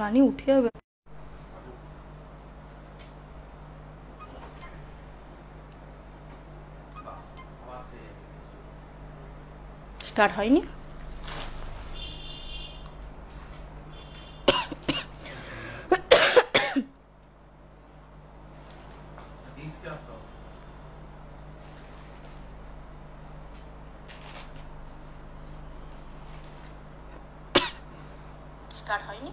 রানী উঠে যাবে। স্টার্ট হয়নি। স্টার্ট হয়নি।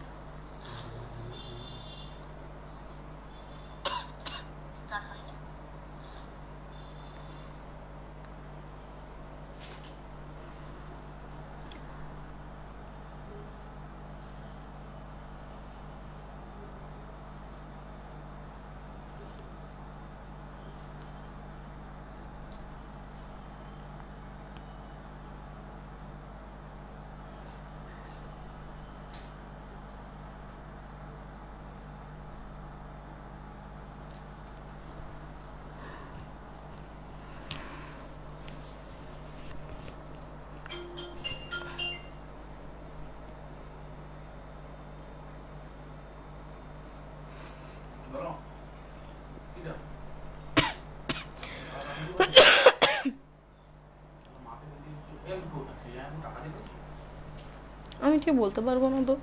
আমি ঠিক বলতে পারবো না তো।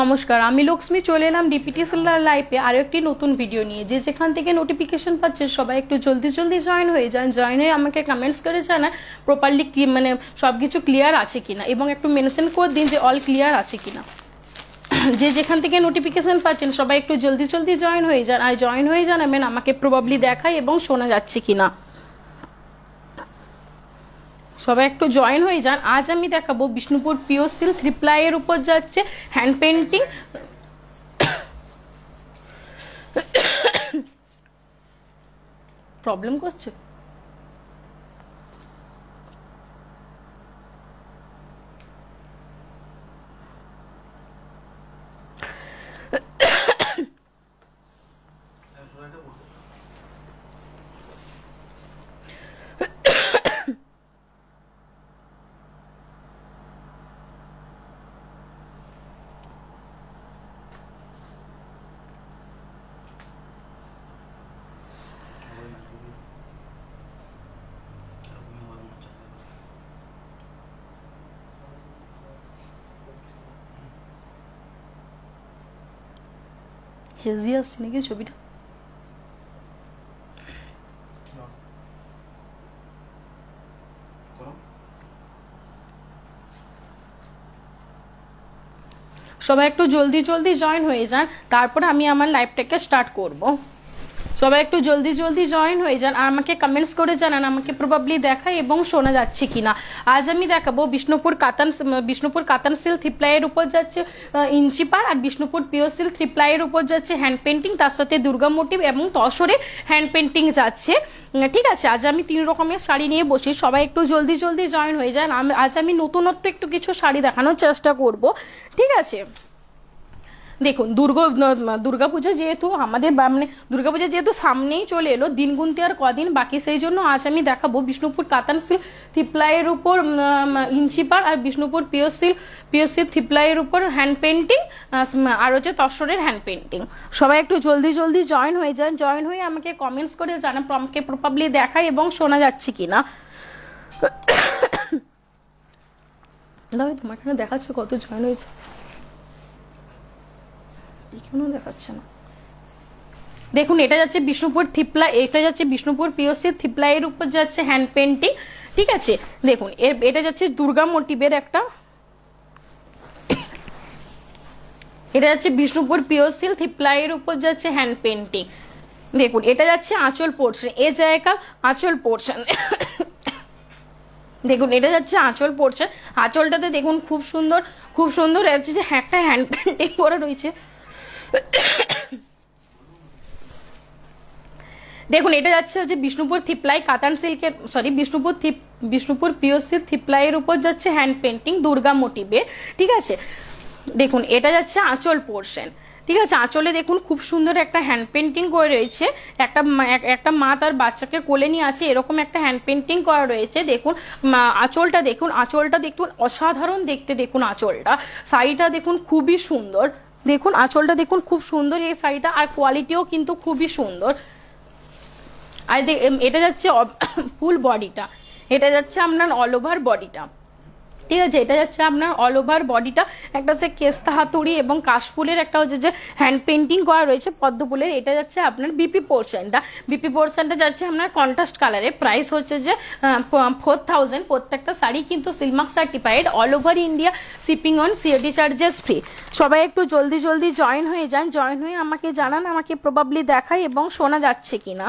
নমস্কার, আমি লক্ষ্মী চলে এলাম ডিপিটিসিএল লাইভে আরও একটি নতুন ভিডিও নিয়ে। যে যেখান থেকে নোটিফিকেশন পাচ্ছে সবাই একটু জলদি জলদি জয়েন হয়ে যান। জয়েন হয়ে আমাকে কমেন্টস করে জানান প্রপারলি কি মানে সব কিছু ক্লিয়ার আছে কিনা, এবং একটু মেনশন করে দিন যে অল ক্লিয়ার আছে কিনা। যে যেখান থেকে নোটিফিকেশন পাচ্ছেন সবাই একটু জলদি জলদি জয়েন হয়ে যান, আর জয়েন হয়ে জানাবেন আমাকে প্রবাবলি দেখায় এবং শোনা যাচ্ছে কিনা। সবাই একটু জয়েন হয়ে যান। আজ আমি দেখাবো বিষ্ণুপুর পিওর সিল্ক 3 ply এর উপর যাচ্ছে হ্যান্ড পেন্টিং। প্রবলেম করছে। হেজি আসছে নাকি ছবিটা? সবাই একটু জলদি জলদি জয়েন হয়ে যান, তারপর আমি আমার লাইভটাকে স্টার্ট করব। সবাই একটু জলদি জলদি জয়েন হয়ে যান আর আমাকে কমেন্টস করে জানান আমাকে প্রবাবলি দেখায় এবং শোনা যাচ্ছে কিনা। আজ আমি দেখাবো বিষ্ণুপুর কাতান সিল্ক 3 ply এর উপর যাচ্ছে ইঞ্চি পার, আর বিষ্ণুপুর পিওর সিল্ক 3 ply এর উপর যাচ্ছে হ্যান্ড পেন্টিং, তার সাথে দুর্গা মোটিভ এবং তসরে হ্যান্ড পেন্টিং যাচ্ছে। ঠিক আছে, আজ আমি 3 রকমের শাড়ি নিয়ে বসি। সবাই একটু জলদি জলদি জয়েন হয়ে যান। আজ আমি নতুনত্ব একটু কিছু শাড়ি দেখানোর চেষ্টা করব। ঠিক আছে, দেখুন দুর্গাপূজা যেহেতু আমাদের মানে দুর্গাপূজা যেহেতু সামনেই চলে এলো, দিন গুনতে আর কদিন বাকি, সেই জন্য আজ আমি দেখাবো বিষ্ণুপুর কাতান সিল্ক 3 ply এর উপর ইঞ্চি পার, আর বিষ্ণুপুর পিওর সিল্ক 3 ply এর উপর হ্যান্ড পেন্টিং, আর হচ্ছে তসরের হ্যান্ড পেন্টিং। সবাই একটু জলদি জলদি জয়েন হয়ে যান। জয়েন হয়ে আমাকে কমেন্টস করে জানান আমাকে প্রপারলি দেখায় এবং শোনা যাচ্ছে কিনা। তোমার এখানে দেখাচ্ছে কত জয়েন হয়েছে? এখানেও দেখাচ্ছে না। দেখুন এটা যাচ্ছে বিষ্ণুপুর থিপলা, এটা যাচ্ছে বিষ্ণুপুর পিওসি থিপলাইয়ের উপর যাচ্ছে হ্যান্ড পেন্টিং, ঠিক আছে। দেখুন এটা যাচ্ছে দুর্গা মোটিভের একটা, এটা যাচ্ছে বিষ্ণুপুর পিওসি থিপলাইয়ের উপর যাচ্ছে হ্যান্ড পেন্টিং। দেখুন এটা যাচ্ছে আঁচল পোর্শন, এ জায়গা আঁচল পোর্শন। দেখুন এটা যাচ্ছে আঁচল পোর্শন, আঁচলটাতে দেখুন খুব সুন্দর খুব সুন্দর আছে যে একটা হ্যান্ড পেন্টিং করা রয়েছে। দেখুন এটা যাচ্ছে হচ্ছে বিষ্ণুপুর থিপলাই কাতান সিল্কের, সরি বিষ্ণুপুর পিওসি থিপলাইয়ের উপর যাচ্ছে হ্যান্ড পেন্টিং দুর্গা মোটিভে, ঠিক আছে। দেখুন এটা যাচ্ছে আঁচল পোর্শন, ঠিক আছে। আঁচলে দেখুন খুব সুন্দর একটা হ্যান্ড পেন্টিং করে রয়েছে, একটা মা তার বাচ্চাকে কোলে নিয়ে আছে, এরকম একটা হ্যান্ড পেন্টিং করা রয়েছে। দেখুন আঁচলটা দেখুন, আঁচলটা দেখুন অসাধারণ দেখতে, দেখুন আঁচলটা, শাড়িটা দেখুন খুবই সুন্দর, দেখুন আঁচলটা দেখুন খুব সুন্দর এই শাড়িটা, আর কোয়ালিটিও কিন্তু খুবই সুন্দর। আর এটা যাচ্ছে ফুল বডিটা, এটা যাচ্ছে আপনার অল ওভার বডিটা, ঠিক আছে। এটা যাচ্ছে আপনার অল ওভার বডিটা, একটা হচ্ছে কেস্তা হাতুড়ি এবং কাশফুলের একটা হচ্ছে যে হ্যান্ড পেন্টিং করা রয়েছে পদ্মফুলের। এটা যাচ্ছে আপনার বিপি পোর্শনটা যাচ্ছে আপনার কন্ট্রাস্ট কালারে। প্রাইস হচ্ছে যে 4000। প্রত্যেকটা শাড়ি কিন্তু silk mark certified, all over India, shipping on COD charges free. সবাই একটু জলদি জলদি জয়েন হয়ে যান, জয়েন হয়ে আমাকে জানান আমাকে প্রবাবলি দেখায় এবং শোনা যাচ্ছে কিনা।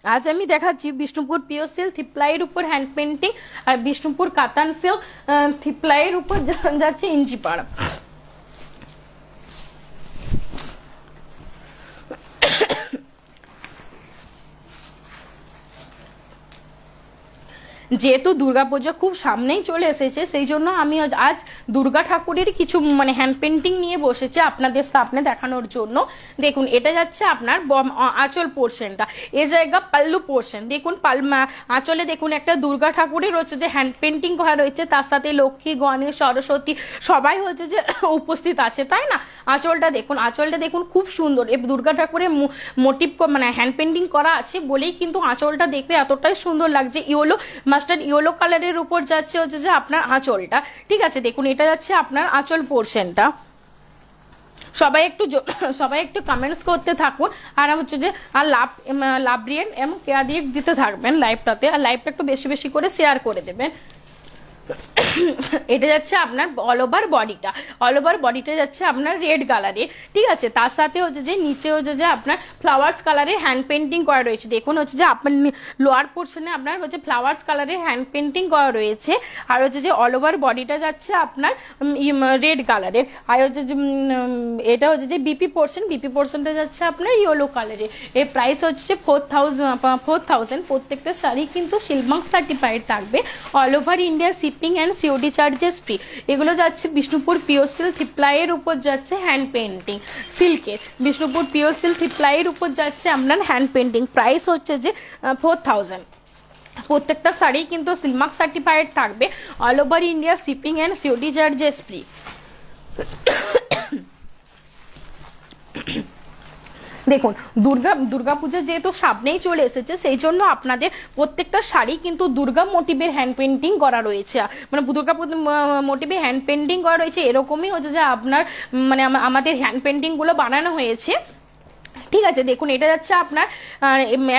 আজ আমি দেখাচ্ছি বিষ্ণুপুর পিওর সিল্ক থিপলাইয়ের উপর হ্যান্ড পেন্টিং, আর বিষ্ণুপুর কাতান সিল্ক থিপলাইয়ের উপর যাচ্ছে ইঞ্চিপাড়া। যেহেতু দুর্গাপূজা খুব সামনেই চলে এসেছে, সেই জন্য আমি আজ দুর্গা ঠাকুরের কিছু মানে হ্যান্ড পেন্টিং নিয়ে বসেছি আপনাদের সামনে দেখানোর জন্য। দেখুন এটা যাচ্ছে আপনার আঁচল পোর্শনটা, এ জায়গা পাল্লু পোর্শন। দেখুন আঁচলে দেখুন একটা দুর্গা ঠাকুরের হচ্ছে যে হ্যান্ড পেন্টিং করা রয়েছে, তার সাথে লক্ষ্মী, গণেশ, সরস্বতী সবাই হচ্ছে যে উপস্থিত আছে, তাই না। আঁচলটা দেখুন খুব সুন্দর, এই দুর্গা ঠাকুরের মোটিভ মানে হ্যান্ড পেন্টিং করা আছে বলেই কিন্তু আঁচলটা দেখতে এতটাই সুন্দর লাগছে। মাস্টার্ড ইয়েলো কালারের উপর যাচ্ছে হচ্ছে যে আপনার আঁচলটা, ঠিক আছে। দেখুন এটা যাচ্ছে আপনার আঁচল পোর্শনটা। সবাই একটু কমেন্টস করতে থাকুন, আর হচ্ছে যে আর লাভ রিয়েক্ট এবং কেয়ার রিয়েক্ট দিতে থাকবেন লাইভটাতে, আর লাইভটা একটু বেশি বেশি করে শেয়ার করে দেবেন। এটা যাচ্ছে আপনার অল ওভার বডিটা যাচ্ছে আপনার রেড কালারে, ঠিক আছে। তার সাথে হচ্ছে যে নিচে হচ্ছে যে আপনার ফ্লাওয়ার্স কালারের হ্যান্ড পেন্টিং করা রয়েছে। দেখুন হচ্ছে যে আপনার লোয়ার পোর্শনে আপনার হচ্ছে ফ্লাওয়ার্স কালারের হ্যান্ড পেন্টিং করা রয়েছে, আর হচ্ছে যে অল ওভার বডিটা যাচ্ছে আপনার রেড কালারের, আর হচ্ছে যে এটা হচ্ছে যে বিপি পোর্শনটা যাচ্ছে আপনার ইয়েলো কালারের। এর প্রাইস হচ্ছে 4000। প্রত্যেকটা শাড়ি কিন্তু সিলমার্ক সার্টিফাইড থাকবে, all over India, shipping and COD charges free. এগুলো যাচ্ছে বিষ্ণুপুর পিওর সিল্ক থিপলাইয়ের উপর যাচ্ছে হ্যান্ড পেন্টিং সিল্কের, বিষ্ণুপুর পিওর সিল্ক থিপলাইয়ের উপর যাচ্ছে আপনার হ্যান্ড পেন্টিং। প্রাইস হচ্ছে যে 4000। প্রত্যেকটা শাড়ি কিন্তু সিলমার্ক সার্টিফাইড থাকবে, all over India, shipping and COD charges free. দেখুন দুর্গাপূজা যেহেতু সামনেই চলে এসেছে, সেই জন্য আপনাদের প্রত্যেকটা শাড়ি কিন্তু দুর্গা মোটিভের হ্যান্ড পেন্টিং করা রয়েছে, মানে দুর্গা মোটিভে হ্যান্ড পেন্টিং করা রয়েছে। এরকমই হচ্ছে যে আপনার মানে আমাদের হ্যান্ড পেন্টিং গুলো বানানো হয়েছে, ঠিক আছে। দেখুন এটা যাচ্ছে আপনার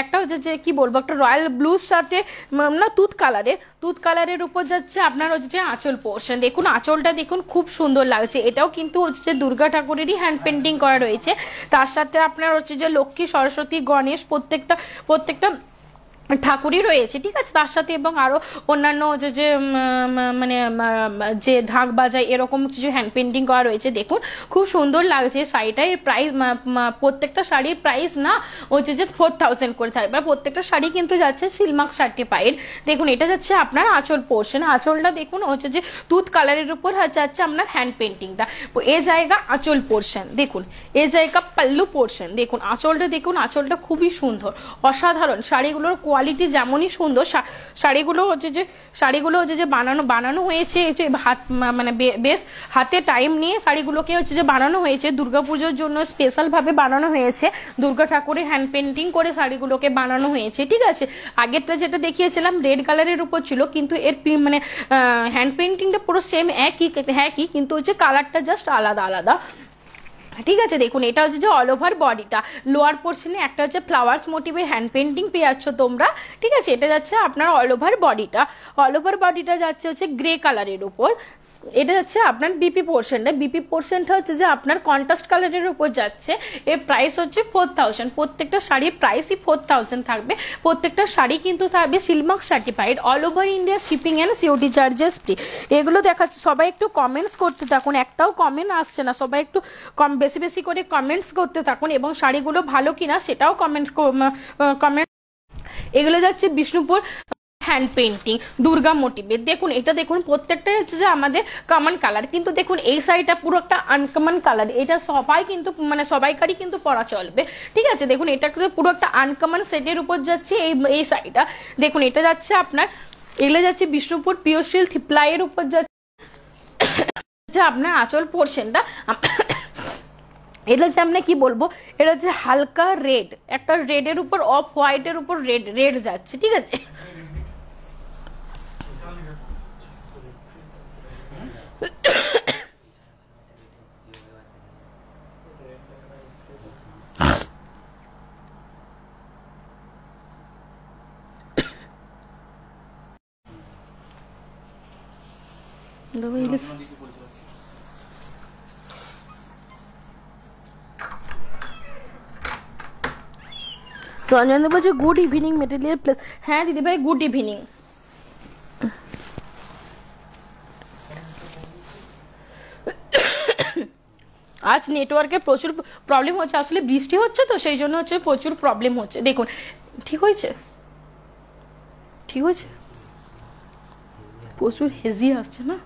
একটা হচ্ছে যে কি বলবো, একটা রয়্যাল ব্লুর সাথে না তুত কালারের উপর যাচ্ছে আপনার হচ্ছে যে আঁচল পোর্শন। দেখুন আঁচলটা দেখুন খুব সুন্দর লাগছে, এটাও কিন্তু হচ্ছে দুর্গা ঠাকুরেরই হ্যান্ড পেন্টিং করা রয়েছে। তার সাথে আপনার হচ্ছে যে লক্ষ্মী, সরস্বতী, গণেশ প্রত্যেকটা ঠাকুরই রয়েছে, ঠিক আছে। তার সাথে এবং আরো অন্যান্য যে মানে যে ঢাক বাজায় এরকম কিছু হ্যান্ড পেন্টিং করা রয়েছে। দেখুন খুব সুন্দর লাগছে শাড়িটার প্রাইস, প্রত্যেকটা শাড়ির প্রাইস না হচ্ছে যে 4000 করে থাকবে, প্রত্যেকটা শাড়ি কিন্তু যাচ্ছে সিলমার্ক সার্টিফাইড। দেখুন এটা যাচ্ছে আপনার আঁচল পোর্শন, আঁচলটা দেখুন হচ্ছে যে তুত কালারের উপর যাচ্ছে আপনার হ্যান্ড পেন্টিংটা, এ জায়গা আঁচল পোর্শন। দেখুন এ জায়গা পাল্লু পোর্শন। দেখুন আঁচলটা খুবই সুন্দর, অসাধারণ। শাড়িগুলোর কোয়ালিটি যেমনই সুন্দর, শাড়িগুলো হচ্ছে যে বানানো হয়েছে হাত মানে বেশ হাতে টাইম নিয়ে শাড়িগুলোকে হচ্ছে যে বানানো হয়েছে, দুর্গাপুজোর জন্য স্পেশাল ভাবে বানানো হয়েছে, দুর্গা ঠাকুরের হ্যান্ড পেন্টিং করে শাড়িগুলোকে বানানো হয়েছে, ঠিক আছে। আগেরটা যেটা দেখিয়েছিলাম রেড কালারের উপর ছিল, কিন্তু এর মানে হ্যান্ড পেন্টিংটা পুরো সেম একই, কিন্তু হচ্ছে কালারটা জাস্ট আলাদা। ঠিক আছে, দেখুন এটা হচ্ছে যে অল ওভার বডিটা, লোয়ার পোর্শনে একটা হচ্ছে ফ্লাওয়ার্স মোটিভের হ্যান্ড পেন্টিং পেয়ে যাচ্ছ তোমরা। ঠিক আছে, এটা যাচ্ছে আপনার অল ওভার বডিটা যাচ্ছে হচ্ছে গ্রে কালারের উপর। এটা যাচ্ছে আপনার বিপি পোর্শনটা হচ্ছে যে আপনার কন্ট্রাস্ট কালারের উপর যাচ্ছে। এর প্রাইস হচ্ছে 4000। প্রত্যেকটা শাড়ির প্রাইসই 4000 থাকবে। প্রত্যেকটা শাড়ি কিন্তু থাকবে Silk Mark certified, all over India shipping and COT charges free. এগুলো দেখাচ্ছে, সবাই একটু কমেন্টস করতে থাকুন, একটাও কমেন্ট আসছে না, সবাই একটু বেশি বেশি করে কমেন্টস করতে থাকুন এবং শাড়িগুলো ভালো কিনা সেটাও কমেন্ট। এগুলো যাচ্ছে বিষ্ণুপুর হ্যান্ড পেন্টিং দুর্গা মোটিভের। দেখুন এটা দেখুন প্রত্যেকটা হচ্ছে যে আমাদের কমন কালার, কিন্তু দেখুন এই শাড়িটা পুরো একটা আনকমন কালার, এটা সবাই কিন্তু মানে সবাইকারই কিন্তু পরা চলবে। ঠিক আছে, দেখুন এটা পুরো একটা আনকমন সেটের উপর যাচ্ছে এই শাড়িটা। দেখুন এটা যাচ্ছে আপনার, এগুলো যাচ্ছে বিষ্ণুপুর পিওর সিল্ক থিপ্লাইয়ের উপর যাচ্ছে আপনার আঁচল পোর্শনটা। এটা হচ্ছে আপনার কি বলবো, এটা হচ্ছে হালকা রেড, একটা রেডের উপর অফ হোয়াইটের উপর রেড যাচ্ছে। ঠিক আছে, রঞ্জন বলছে গুড ইভিনিং মেটেরিয়াল প্লেস। হ্যাঁ দিদিভাই, গুড ইভিনিং। আজ নেটওয়ার্কে প্রচুর প্রবলেম হচ্ছে, আসলে বৃষ্টি হচ্ছে তো সেই জন্য হচ্ছে প্রচুর প্রবলেম হচ্ছে। দেখুন ঠিক হয়েছে, প্রচুর হেজি আসছে না।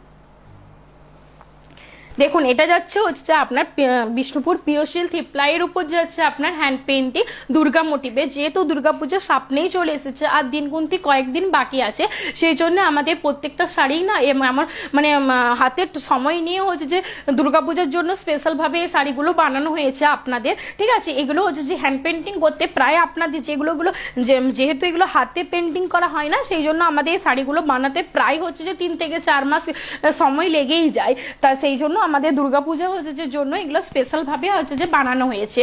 দেখুন এটা যাচ্ছে হচ্ছে আপনার বিষ্ণুপুর পিওর সিল্ক থিপ্লাইয়ের উপর যাচ্ছে আপনার হ্যান্ড পেন্টিং দুর্গা মোটিভে। যেহেতু দুর্গাপুজো সামনেই চলে এসেছে আর দিন গুনতি কয়েকদিন বাকি আছে, সেই জন্য আমাদের প্রত্যেকটা শাড়ি না আমার মানে হাতের সময় নিয়ে হচ্ছে যে দুর্গাপূজার জন্য স্পেশাল ভাবে এই শাড়িগুলো বানানো হয়েছে আপনাদের। ঠিক আছে, এগুলো হচ্ছে যে হ্যান্ড পেন্টিং করতে প্রায় আপনাদের যেগুলো যেহেতু এগুলো হাতে পেন্টিং করা হয় না, সেই জন্য আমাদের এই শাড়িগুলো বানাতে প্রায় হচ্ছে যে 3 থেকে 4 মাস সময় লেগেই যায়। তা সেই জন্য আমাদের দুর্গাপূজা হচ্ছে যে জন্য এগুলো স্পেশাল ভাবে হচ্ছে যে বানানো হয়েছে।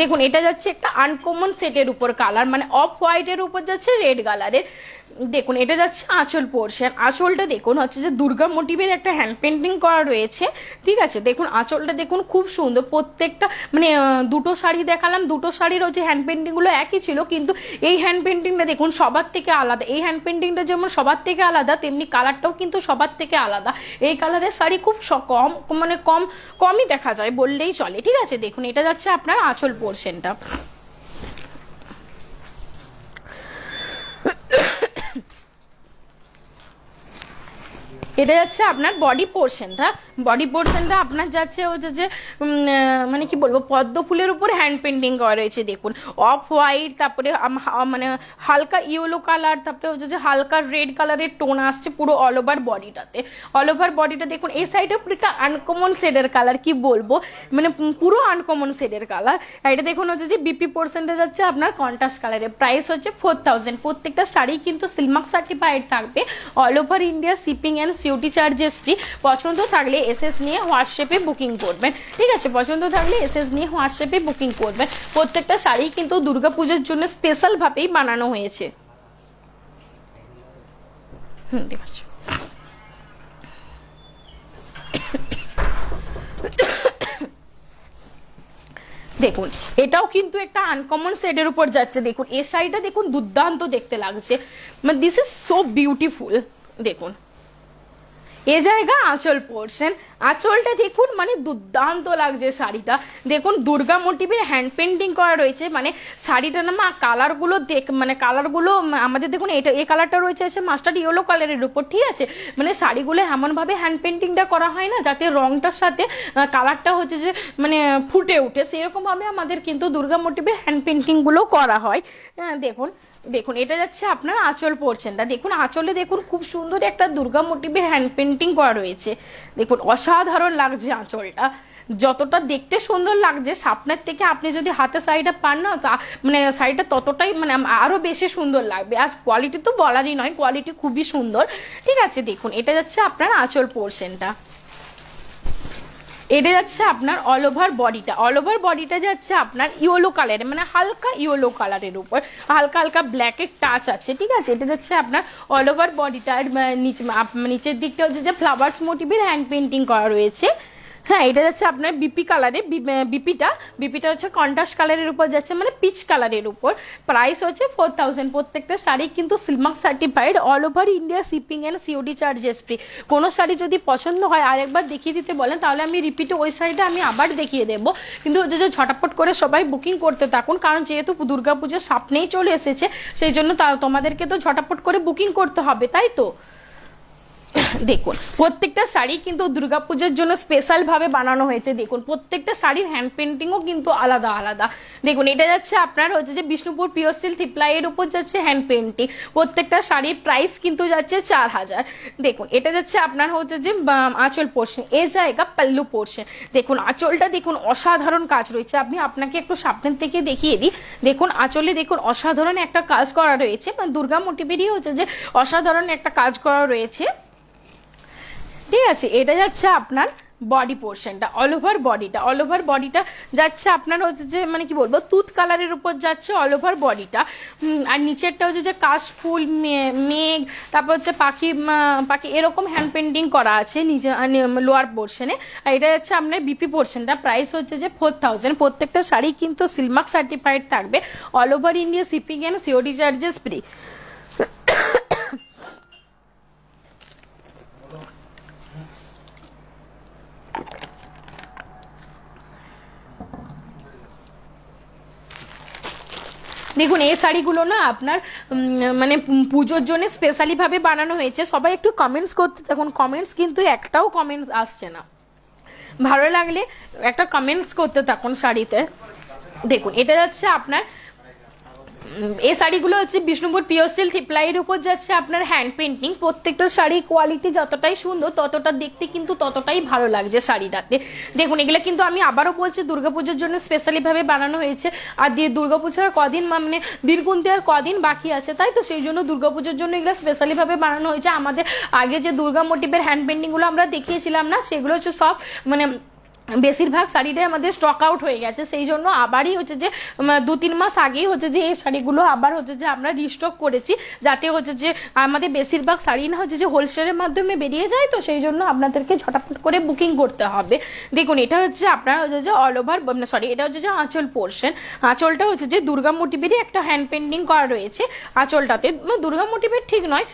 দেখুন এটা যাচ্ছে একটা আনকমন সেটের উপর কালার, মানে অফ হোয়াইটের উপর যাচ্ছে রেড কালারের। দেখুন এটা যাচ্ছে আঁচল পোর্শন, আঁচলটা দেখুন হচ্ছে যে দুর্গা মোটিভের একটা হ্যান্ড পেন্টিং করা রয়েছে। ঠিক আছে, দেখুন আঁচলটা দেখুন খুব সুন্দর। প্রত্যেকটা মানে দুটো শাড়ি দেখালাম, দুটো শাড়ির হচ্ছে হ্যান্ড পেন্টিং গুলো একই ছিল, কিন্তু এই হ্যান্ড পেন্টিংটা দেখুন সবার থেকে আলাদা। এই হ্যান্ড পেন্টিংটা যেমন সবার থেকে আলাদা, তেমনি কালারটাও কিন্তু সবার থেকে আলাদা। এই কালারের শাড়ি খুব কমই দেখা যায় বললেই চলে। ঠিক আছে, দেখুন এটা যাচ্ছে আপনার আঁচল পোর্শনটা। এটা যাচ্ছে আপনার বডি পোর্শনটা আপনার যাচ্ছে হচ্ছে যে মানে কি বলবো পদ্ম ফুলের উপর হ্যান্ড পেন্টিং করা রয়েছে। দেখুন অফ হোয়াইট, তারপরে মানে হালকা ইয়েলো কালার, তারপরে হচ্ছে যে হালকা রেড কালারের টোন আসছে পুরো অল ওভার বডিটা। দেখুন এই সাইডে পুরো একটা আনকমন শেডের কালার, কি বলবো মানে পুরো আনকমন শেডের কালার। এটা দেখুন হচ্ছে যে বিপি পোর্শনটা যাচ্ছে আপনার কন্ট্রাস্ট কালারের, প্রাইস হচ্ছে 4000। প্রত্যেকটা শাড়ি কিন্তু সিলমার্ক সার্টিফাইড থাকবে, all over India shipping and COT charges free. পছন্দ থাকলে এসএস নিয়ে হোয়াটসঅ্যাপে বুকিং করবেন। ঠিক আছে, পছন্দ থাকলে এসএস নিয়ে হোয়াটসঅ্যাপে বুকিং করবেন। প্রত্যেকটা শাড়ি কিন্তু দুর্গাপূজার জন্য স্পেশাল ভাবেই বানানো হয়েছে। দেখাচ্ছি দেখুন এটাও কিন্তু একটা আনকমন শেডের উপর যাচ্ছে। দেখুন এই শাড়িটা দেখুন দুর্দান্ত দেখতে লাগছে, মানে দিস ইজ সো বিউটিফুল। দেখুন এ জায়গা আঁচল পোর্শন, আঁচলটা দেখুন মানে দুর্দান্ত লাগছে শাড়িটা। দেখুন দুর্গা মোটিভের হ্যান্ড পেন্টিং করা রয়েছে, মানে শাড়িটা না কালারগুলো মানে কালারগুলো আমাদের দেখুন এটা এই কালারটা রয়েছে আছে মাস্টার্ড ইয়েলো কালারের উপর। ঠিক আছে, মানে শাড়িগুলো এমনভাবে হ্যান্ড পেন্টিংটা করা হয় না যাতে রংটার সাথে কালারটা হচ্ছে যে মানে ফুটে উঠে, সেরকম ভাবে আমাদের কিন্তু দুর্গা মোটিভের হ্যান্ড পেন্টিং গুলো করা হয়। দেখুন এটা যাচ্ছে আপনার আঁচল পোর্শনটা। দেখুন আঁচলে দেখুন খুব সুন্দর একটা দুর্গা মোটিভের হ্যান্ড পেন্টিং করা রয়েছে। দেখুন অসাধারণ লাগছে আঁচলটা, যতটা দেখতে সুন্দর লাগছে সামনের থেকে আপনি যদি হাতে শাড়িটা পান না মানে শাড়িটা ততটাই মানে আরো বেশি সুন্দর লাগবে। আর কোয়ালিটি তো বলারই নয়, কোয়ালিটি খুবই সুন্দর। ঠিক আছে, দেখুন এটা যাচ্ছে আপনার আঁচল পোর্শনটা। এটা যাচ্ছে আপনার অল ওভার বডিটা যাচ্ছে আপনার ইয়েলো কালারে, মানে হালকা ইয়েলো কালারের উপর হালকা হালকা ব্ল্যাকের টাচ আছে, ঠিক আছে। এটা যাচ্ছে আপনার অল ওভার বডিটার নিচের দিকটা হচ্ছে যে ফ্লাওয়ার্স মোটিভের হ্যান্ড পেন্টিং করা রয়েছে। হ্যাঁ, এটা যাচ্ছে আপনার বিপি কালারে, বিপিটা হচ্ছে কন্ট্রাস্ট কালারের উপর যাচ্ছে, মানে পিচ কালারের উপর। প্রাইস হচ্ছে 4000। প্রত্যেকটা শাড়ি কিন্তু silk mark certified, all over India shipping and COD charges free. কোনো শাড়ি যদি পছন্দ হয় আরেকবার দেখিয়ে দিতে বলেন, তাহলে আমি রিপিটে ওই শাড়িটা আমি আবার দেখিয়ে দেবো। কিন্তু যে ঝটাপট করে সবাই বুকিং করতে থাকুন, কারণ যেহেতু দুর্গাপূজার সামনেই চলে এসেছে, সেই জন্য তোমাদেরকে তো ঝটাপট করে বুকিং করতে হবে, তাই তো। দেখুন প্রত্যেকটা শাড়ি কিন্তু দুর্গাপূজার জন্য স্পেশাল ভাবে বানানো হয়েছে। দেখুন প্রত্যেকটা শাড়ির হ্যান্ড পেন্টিংও কিন্তু আলাদা আলাদা। দেখুন এটা যাচ্ছে আপনার হচ্ছে যে বিষ্ণুপুর পিওর সিল্ক থ্রিপ্লাইয়ের উপর যাচ্ছে হ্যান্ড পেন্টিং। প্রত্যেকটা শাড়ির প্রাইস কিন্তু যাচ্ছে 4000। দেখুন এটা যাচ্ছে আপনার হচ্ছে যে আঁচল পোর্শন, এ জায়গা পাল্লু পোর্শন। দেখুন আঁচলটা দেখুন অসাধারণ কাজ রয়েছে। আপনাকে একটু সামনের থেকে দেখিয়ে দিই। দেখুন আঁচলে দেখুন অসাধারণ একটা কাজ করা রয়েছে, দুর্গা মোটিভেরই হচ্ছে যে অসাধারণ একটা কাজ করা রয়েছে, ঠিক আছে। এটা যাচ্ছে আপনার বডি পোর্শনটা, অল ওভার বডিটা যাচ্ছে আপনার হচ্ছে যে মানে কি বলবো তুত কালারের উপর যাচ্ছে অল ওভার বডিটা। আর নিচেরটা হচ্ছে যে কাশফুল, মেঘ, তারপর হচ্ছে পাখি এরকম হ্যান্ড পেন্টিং করা আছে নিচে লোয়ার পোর্শনে। আর এটা যাচ্ছে আপনার বিপি পোর্শনটা। প্রাইস হচ্ছে যে 4000। প্রত্যেকটা শাড়ি কিন্তু সিলমার্ক সার্টিফাইড থাকবে, all over India shipping and COD charges free. দেখুন এই শাড়িগুলো না আপনার মানে পুজোর জন্য স্পেশালি ভাবে বানানো হয়েছে। সবাই একটু কমেন্টস করতে থাকুন, কমেন্টস কিন্তু একটাও কমেন্টস আসছে না। ভালো লাগলে একটা কমেন্টস করতে থাকুন শাড়িতে। দেখুন এটা যাচ্ছে আপনার এই শাড়িগুলো হচ্ছে বিষ্ণুপুর পিওর সিল্ক থ্রিপ্লাইয়ের উপর যাচ্ছে আপনার হ্যান্ড পেন্টিং। প্রত্যেকটা শাড়ির কোয়ালিটি যতটাই সুন্দর ততটা দেখতে কিন্তু ততটাই ভালো লাগছে শাড়িটাতে। দেখুন এগুলো কিন্তু আমি আবারও বলছি দুর্গাপুজোর জন্য স্পেশালি ভাবে বানানো হয়েছে। আর দুর্গাপুজোর কদিন মানে দিনগুনতে আর কদিন বাকি আছে, তাই তো সেই জন্য দুর্গাপুজোর জন্য এগুলো স্পেশালি ভাবে বানানো হয়েছে। আমাদের আগে যে দুর্গা মোটিভের হ্যান্ড পেন্টিং গুলো আমরা দেখিয়েছিলাম না, সেগুলো হচ্ছে সব মানে বেশিরভাগ শাড়িটাই আমাদের স্টক আউট হয়ে গেছে। সেই জন্য আবারই হচ্ছে যে 2-3 মাস আগেই হচ্ছে যে এই শাড়িগুলো আবার হচ্ছে যে আমরা রিস্টক করেছি, যাতে হচ্ছে যে আমাদের বেশিরভাগ শাড়ি না হচ্ছে যে হোলসেলের মাধ্যমে বেরিয়ে যায়, তো সেই জন্য আপনাদেরকে ঝটাপট করে বুকিং করতে হবে। দেখুন এটা হচ্ছে আপনার হচ্ছে যে অল ওভার এটা হচ্ছে যে আঁচল পোর্শন। আঁচলটা হচ্ছে যে দুর্গা মোটিভেরই একটা হ্যান্ড পেন্টিং করা রয়েছে। আঁচলটাতে দুর্গা মোটিভের ঠিক নয়,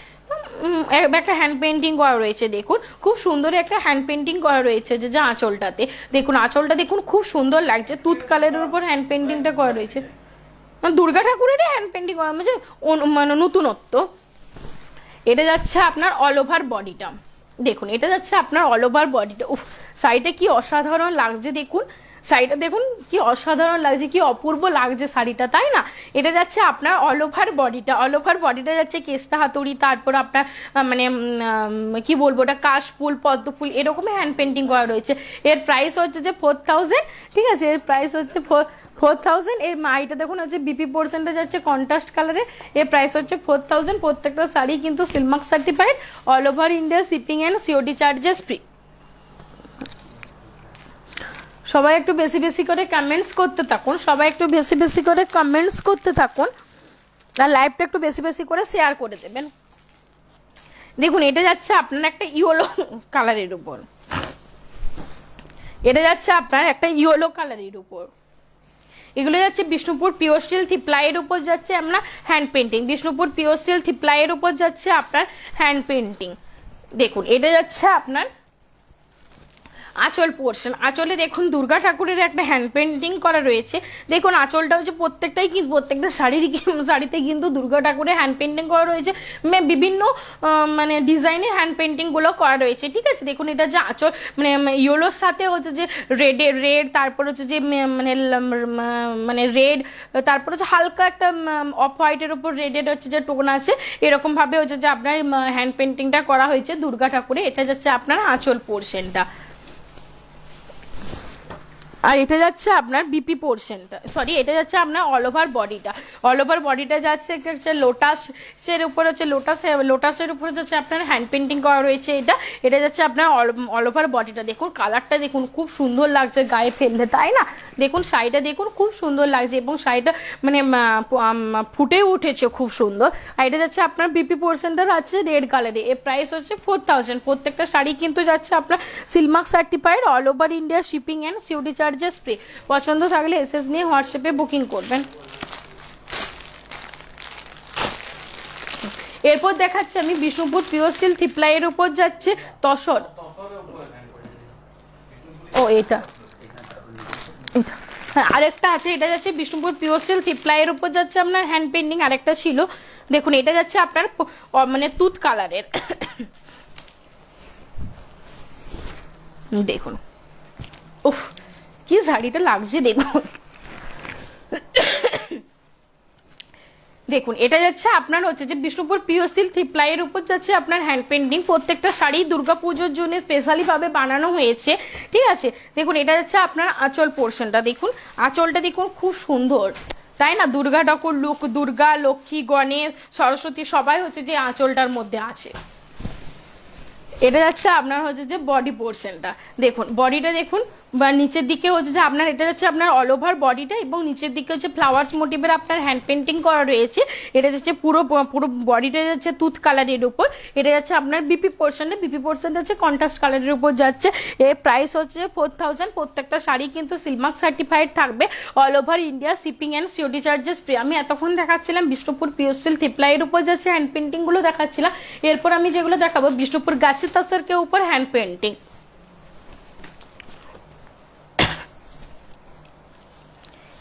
একটা হ্যান্ড পেন্টিং করা রয়েছে। দেখুন খুব সুন্দর একটা হ্যান্ড পেন্টিং করা রয়েছে যে আঁচলটাতে। দেখুন আঁচলটা দেখুন খুব সুন্দর লাগছে, তুত কালারের উপর হ্যান্ড পেন্টিংটা করা রয়েছে। দুর্গা ঠাকুরের হ্যান্ড পেন্টিং করা মানে নতুনত্ব। এটা যাচ্ছে আপনার অল ওভার বডিটা। দেখুন এটা যাচ্ছে আপনার অল ওভার বডিটা। উফ শাড়িটা কি অসাধারণ লাগছে। দেখুন শাড়িটা দেখুন কি অসাধারণ লাগছে, কি অপূর্ব লাগছে শাড়িটা, তাই না। এটা যাচ্ছে আপনার অল ওভার বডিটা যাচ্ছে কেস্তা হাতুড়ি, তারপর আপনার মানে কি বলবো ওটা কাশফুল, পদ্মফুল এরকম হ্যান্ড পেন্টিং করা রয়েছে। এর প্রাইস হচ্ছে যে 4000, ঠিক আছে। এর প্রাইস হচ্ছে 4000। এর মাইটা দেখুন হচ্ছে বিপি পোর্শনটা যাচ্ছে কন্ট্রাস্ট কালারে। এর প্রাইস হচ্ছে 4000। প্রত্যেকটা শাড়ি কিন্তু silk mark certified, all over India shipping and COD charges free. সবাই একটু বেশি বেশি করে কমেন্টস করতে থাকুন, আর লাইভটা একটু বেশি বেশি করে শেয়ার করে দেবেন। দেখুন এটা যাচ্ছে আপনার একটা ইয়েলো কালারের উপর, এগুলো যাচ্ছে বিষ্ণুপুর পিওর সিল্ক থ্রিপ্লাইয়ের উপর যাচ্ছে আপনার হ্যান্ড পেন্টিং। দেখুন এটা যাচ্ছে আপনার আঁচল পোর্শন। আঁচলে দেখুন দুর্গা ঠাকুরের একটা হ্যান্ড পেন্টিং করা রয়েছে। দেখুন আঁচলটা হচ্ছে প্রত্যেকটা শাড়িতে কিন্তু দুর্গা ঠাকুরের হ্যান্ড পেন্টিং করা রয়েছে। বিভিন্ন মানে ডিজাইনের হ্যান্ড পেন্টিং গুলো করা রয়েছে, ঠিক আছে। দেখুন এটা যে আঁচল মানে ইয়েলোর সাথে হচ্ছে যে রেড, তারপর হচ্ছে যে মানে রেড, তারপর হচ্ছে হালকা একটা অফ হোয়াইটের উপর রেডের হচ্ছে যে টোন আছে, এরকম ভাবে হচ্ছে যে আপনার হ্যান্ড পেন্টিংটা করা হয়েছে দুর্গা ঠাকুরে। এটা যাচ্ছে আপনার আঁচল পোর্শনটা। আর এটা যাচ্ছে আপনার বিপি পোর্শনটা, সরি এটা যাচ্ছে আপনার অল ওভার বডিটা। অল ওভার বডিটা যাচ্ছে একটা লোটাসের উপর হচ্ছে লোটাসের উপরে যাচ্ছে আপনার হ্যান্ড পেন্টিং করা রয়েছে। এটা যাচ্ছে আপনার অল ওভার বডিটা। দেখুন কালারটা দেখুন খুব সুন্দর লাগছে গায়ে ফেললে, তাই না? দেখুন শাড়িটা দেখুন খুব সুন্দর লাগছে এবং শাড়িটা মানে ফুটে উঠেছে খুব সুন্দর। আর এটা যাচ্ছে আপনার বিপি পোর্শনটা আছে রেড কালারে। এর প্রাইস হচ্ছে 4000। প্রত্যেকটা শাড়ি কিন্তু যাচ্ছে আপনার Silk Mark certified, all over India shipping and COD charges free. পছন্দ থাকলে এসএস নিয়ে হোয়াটসঅ্যাপে বুকিং করবেন। এরপর দেখাচ্ছি আমি বিষ্ণুপুর পিওর সিল্ক থ্রিপ্লাইয়ের উপর যাচ্ছে তসর। ও এটা হ্যাঁ আরেকটা আছে, এটা যাচ্ছে বিষ্ণুপুর পিওর সিল্ক থ্রিপ্লাইয়ের উপর যাচ্ছে আপনার হ্যান্ড পেন্টিং। আরেকটা ছিল দেখুন, এটা যাচ্ছে আপনার মানে তুত কালারের। দেখুন উফ কি শাড়িটা লাগছে দেখুন। দেখুন এটা যাচ্ছে আপনার হচ্ছে যে বিষ্ণুপুর পিওর সিল্ক থ্রিপ্লাইয়ের উপর যাচ্ছে আপনার হ্যান্ড পেন্টিং। প্রত্যেকটা শাড়ি দুর্গাপুজোর জন্য স্পেশালি ভাবে বানানো হয়েছে, ঠিক আছে? দেখুন এটা যাচ্ছে আপনার আঁচল পোর্শনটা। দেখুন আঁচলটা দেখুন খুব সুন্দর, তাই না? দুর্গা ঠাকুর লুক, দুর্গা, লক্ষ্মী, গণেশ, সরস্বতী সবাই হচ্ছে যে আঁচলটার মধ্যে আছে। এটা যাচ্ছে আপনার হচ্ছে যে বডি পোর্শনটা। দেখুন বডিটা দেখুন বা নিচের দিকে হচ্ছে যে আপনার এটা যাচ্ছে আপনার অল ওভার বডিটা এবং নিচের দিকে হচ্ছে ফ্লাওয়ার্স মোটিভের আপনার হ্যান্ড পেন্টিং করা রয়েছে। এটা যাচ্ছে পুরো বডিটা যাচ্ছে তুত কালারের উপর। এটা যাচ্ছে আপনার বিপি পোর্শনটা। বিপি পোর্শনটা হচ্ছে কন্ট্রাস্ট কালারের উপর যাচ্ছে। এর প্রাইস হচ্ছে 4000। প্রত্যেকটা শাড়ি কিন্তু সিলমার্ক সার্টিফাইড থাকবে, all over India shipping and COD charges free. আমি এতক্ষণ দেখাচ্ছিলাম বিষ্ণুপুর পিওর সিল্ক থ্রিপ্লাইয়ের উপর যাচ্ছে হ্যান্ড পেন্টিং গুলো দেখাচ্ছিলাম। এরপর আমি যেগুলো দেখাবো বিষ্ণুপুর গাছি তাসর के ऊपर हैंड पेंटिंग।